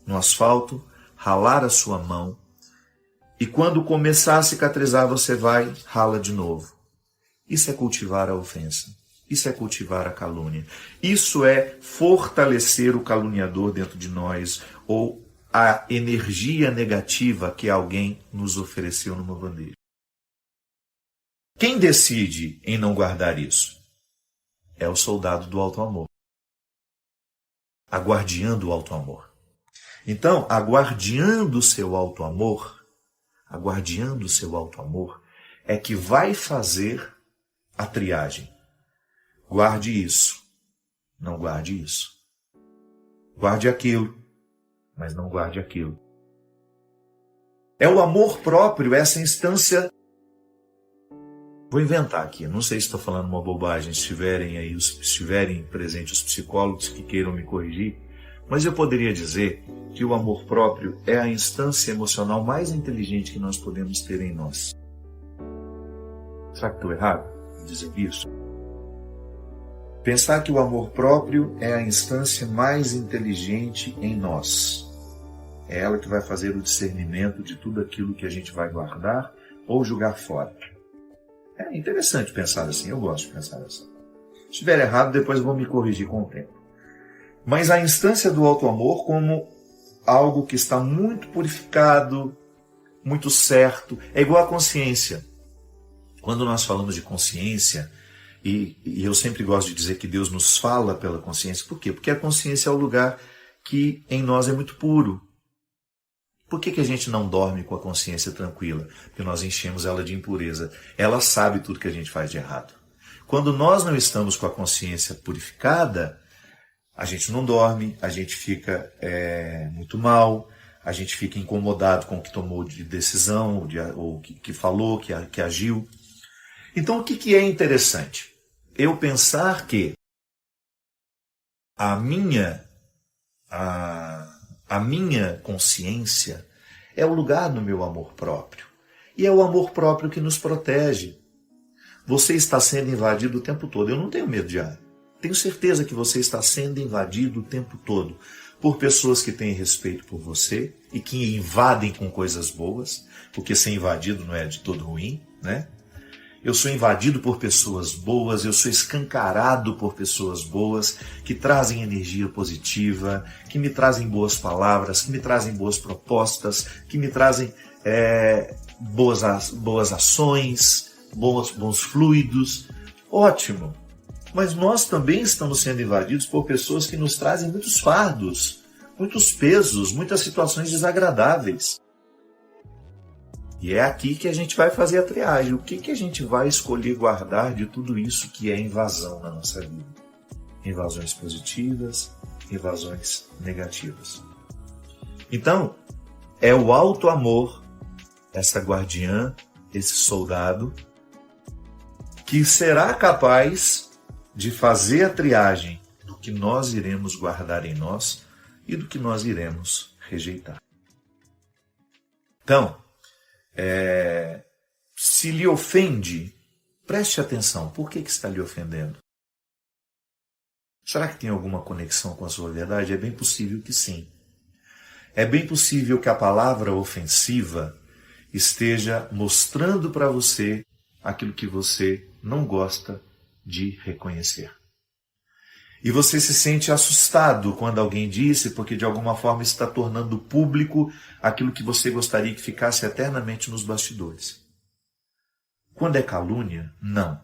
no asfalto, ralar a sua mão, e quando começar a cicatrizar, você vai, rala de novo. Isso é cultivar a ofensa. Isso é cultivar a calúnia. Isso é fortalecer o caluniador dentro de nós, ou a energia negativa que alguém nos ofereceu numa bandeja. Quem decide em não guardar isso? É o soldado do auto-amor. A guardiã do auto-amor. Então, a guardiã do seu auto-amor, é que vai fazer a triagem. Guarde isso, não guarde isso. Guarde aquilo, mas não guarde aquilo. É o amor próprio, essa instância. Vou inventar aqui, não sei se estou falando uma bobagem, se estiverem presentes os psicólogos que queiram me corrigir, mas eu poderia dizer que o amor próprio é a instância emocional mais inteligente que nós podemos ter em nós. Será que estou errado em dizer isso? Pensar que o amor próprio é a instância mais inteligente em nós. É ela que vai fazer o discernimento de tudo aquilo que a gente vai guardar ou jogar fora. É interessante pensar assim, eu gosto de pensar assim. Se estiver errado, depois vou me corrigir com o tempo. Mas a instância do auto-amor como algo que está muito purificado, muito certo, é igual à consciência. Quando nós falamos de consciência, e eu sempre gosto de dizer que Deus nos fala pela consciência, por quê? Porque a consciência é o lugar que em nós é muito puro. Por que a gente não dorme com a consciência tranquila? Porque nós enchemos ela de impureza. Ela sabe tudo que a gente faz de errado. Quando nós não estamos com a consciência purificada, a gente não dorme, a gente fica muito mal, a gente fica incomodado com o que tomou de decisão, ou que falou, que agiu. Então, o que é interessante? Eu pensar que a minha consciência é o lugar do meu amor próprio. E é o amor próprio que nos protege. Você está sendo invadido o tempo todo. Eu não tenho medo de ar. Tenho certeza que você está sendo invadido o tempo todo por pessoas que têm respeito por você e que invadem com coisas boas, porque ser invadido não é de todo ruim, né? Eu sou invadido por pessoas boas, eu sou escancarado por pessoas boas, que trazem energia positiva, que me trazem boas palavras, que me trazem boas propostas, que me trazem boas ações, bons fluidos. Ótimo! Mas nós também estamos sendo invadidos por pessoas que nos trazem muitos fardos, muitos pesos, muitas situações desagradáveis. E é aqui que a gente vai fazer a triagem. O que a gente vai escolher guardar de tudo isso que é invasão na nossa vida? Invasões positivas, invasões negativas. Então, é o auto-amor, essa guardiã, esse soldado, que será capaz de fazer a triagem do que nós iremos guardar em nós e do que nós iremos rejeitar. Então, se lhe ofende, preste atenção. Por que está lhe ofendendo? Será que tem alguma conexão com a sua verdade? É bem possível que sim. É bem possível que a palavra ofensiva esteja mostrando para você aquilo que você não gosta de reconhecer. E você se sente assustado quando alguém disse, porque de alguma forma está tornando público aquilo que você gostaria que ficasse eternamente nos bastidores. Quando é calúnia, não.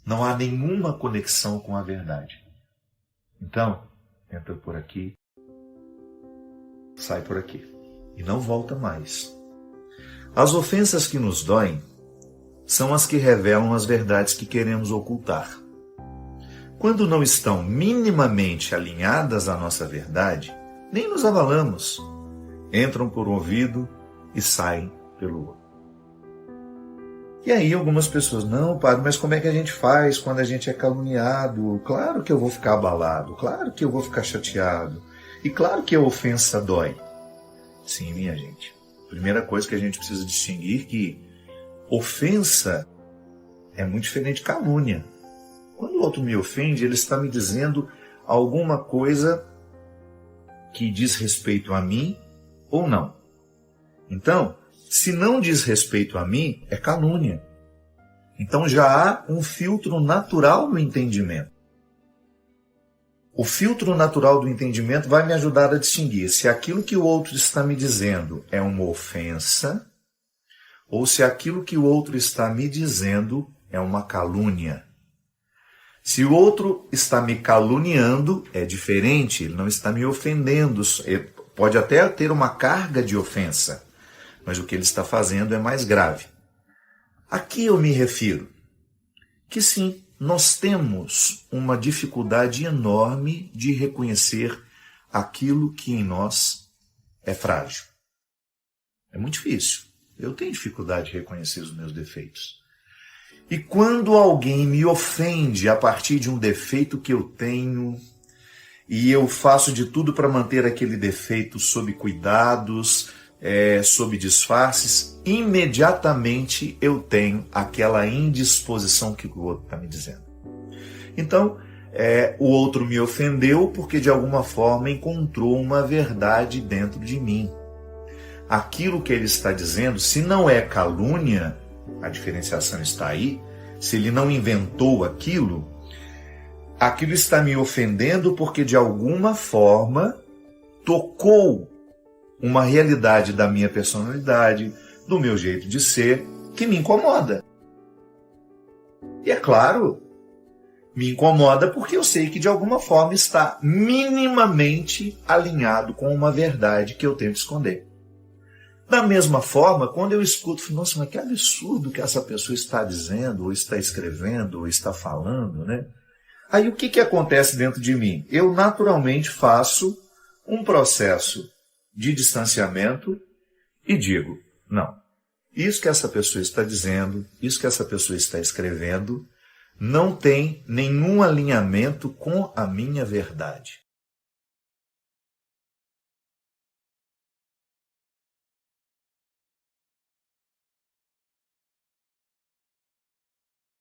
Não há nenhuma conexão com a verdade. Então, entra por aqui, sai por aqui. E não volta mais. As ofensas que nos doem são as que revelam as verdades que queremos ocultar. Quando não estão minimamente alinhadas à nossa verdade, nem nos abalamos. Entram por um ouvido e saem pelo outro. E aí algumas pessoas, não, padre, mas como é que a gente faz quando a gente é caluniado? Claro que eu vou ficar abalado, claro que eu vou ficar chateado. E claro que a ofensa dói. Sim, minha gente. Primeira coisa que a gente precisa distinguir que ofensa é muito diferente de calúnia. Quando o outro me ofende, ele está me dizendo alguma coisa que diz respeito a mim ou não. Então, se não diz respeito a mim, é calúnia. Então já há um filtro natural no entendimento. O filtro natural do entendimento vai me ajudar a distinguir se aquilo que o outro está me dizendo é uma ofensa ou se aquilo que o outro está me dizendo é uma calúnia. Se o outro está me caluniando, é diferente, ele não está me ofendendo. Pode até ter uma carga de ofensa, mas o que ele está fazendo é mais grave. Aqui eu me refiro que sim, nós temos uma dificuldade enorme de reconhecer aquilo que em nós é frágil. É muito difícil. Eu tenho dificuldade de reconhecer os meus defeitos. E quando alguém me ofende a partir de um defeito que eu tenho, e eu faço de tudo para manter aquele defeito sob cuidados, sob disfarces, imediatamente eu tenho aquela indisposição que o outro está me dizendo. Então, o outro me ofendeu porque de alguma forma encontrou uma verdade dentro de mim. Aquilo que ele está dizendo, se não é calúnia, a diferenciação está aí, se ele não inventou aquilo está me ofendendo porque de alguma forma tocou uma realidade da minha personalidade, do meu jeito de ser, que me incomoda. E é claro, me incomoda porque eu sei que de alguma forma está minimamente alinhado com uma verdade que eu tento esconder. Da mesma forma, quando eu escuto, nossa, mas que absurdo que essa pessoa está dizendo, ou está escrevendo, ou está falando, né? Aí o que acontece dentro de mim? Eu naturalmente faço um processo de distanciamento e digo, não, isso que essa pessoa está dizendo, isso que essa pessoa está escrevendo, não tem nenhum alinhamento com a minha verdade.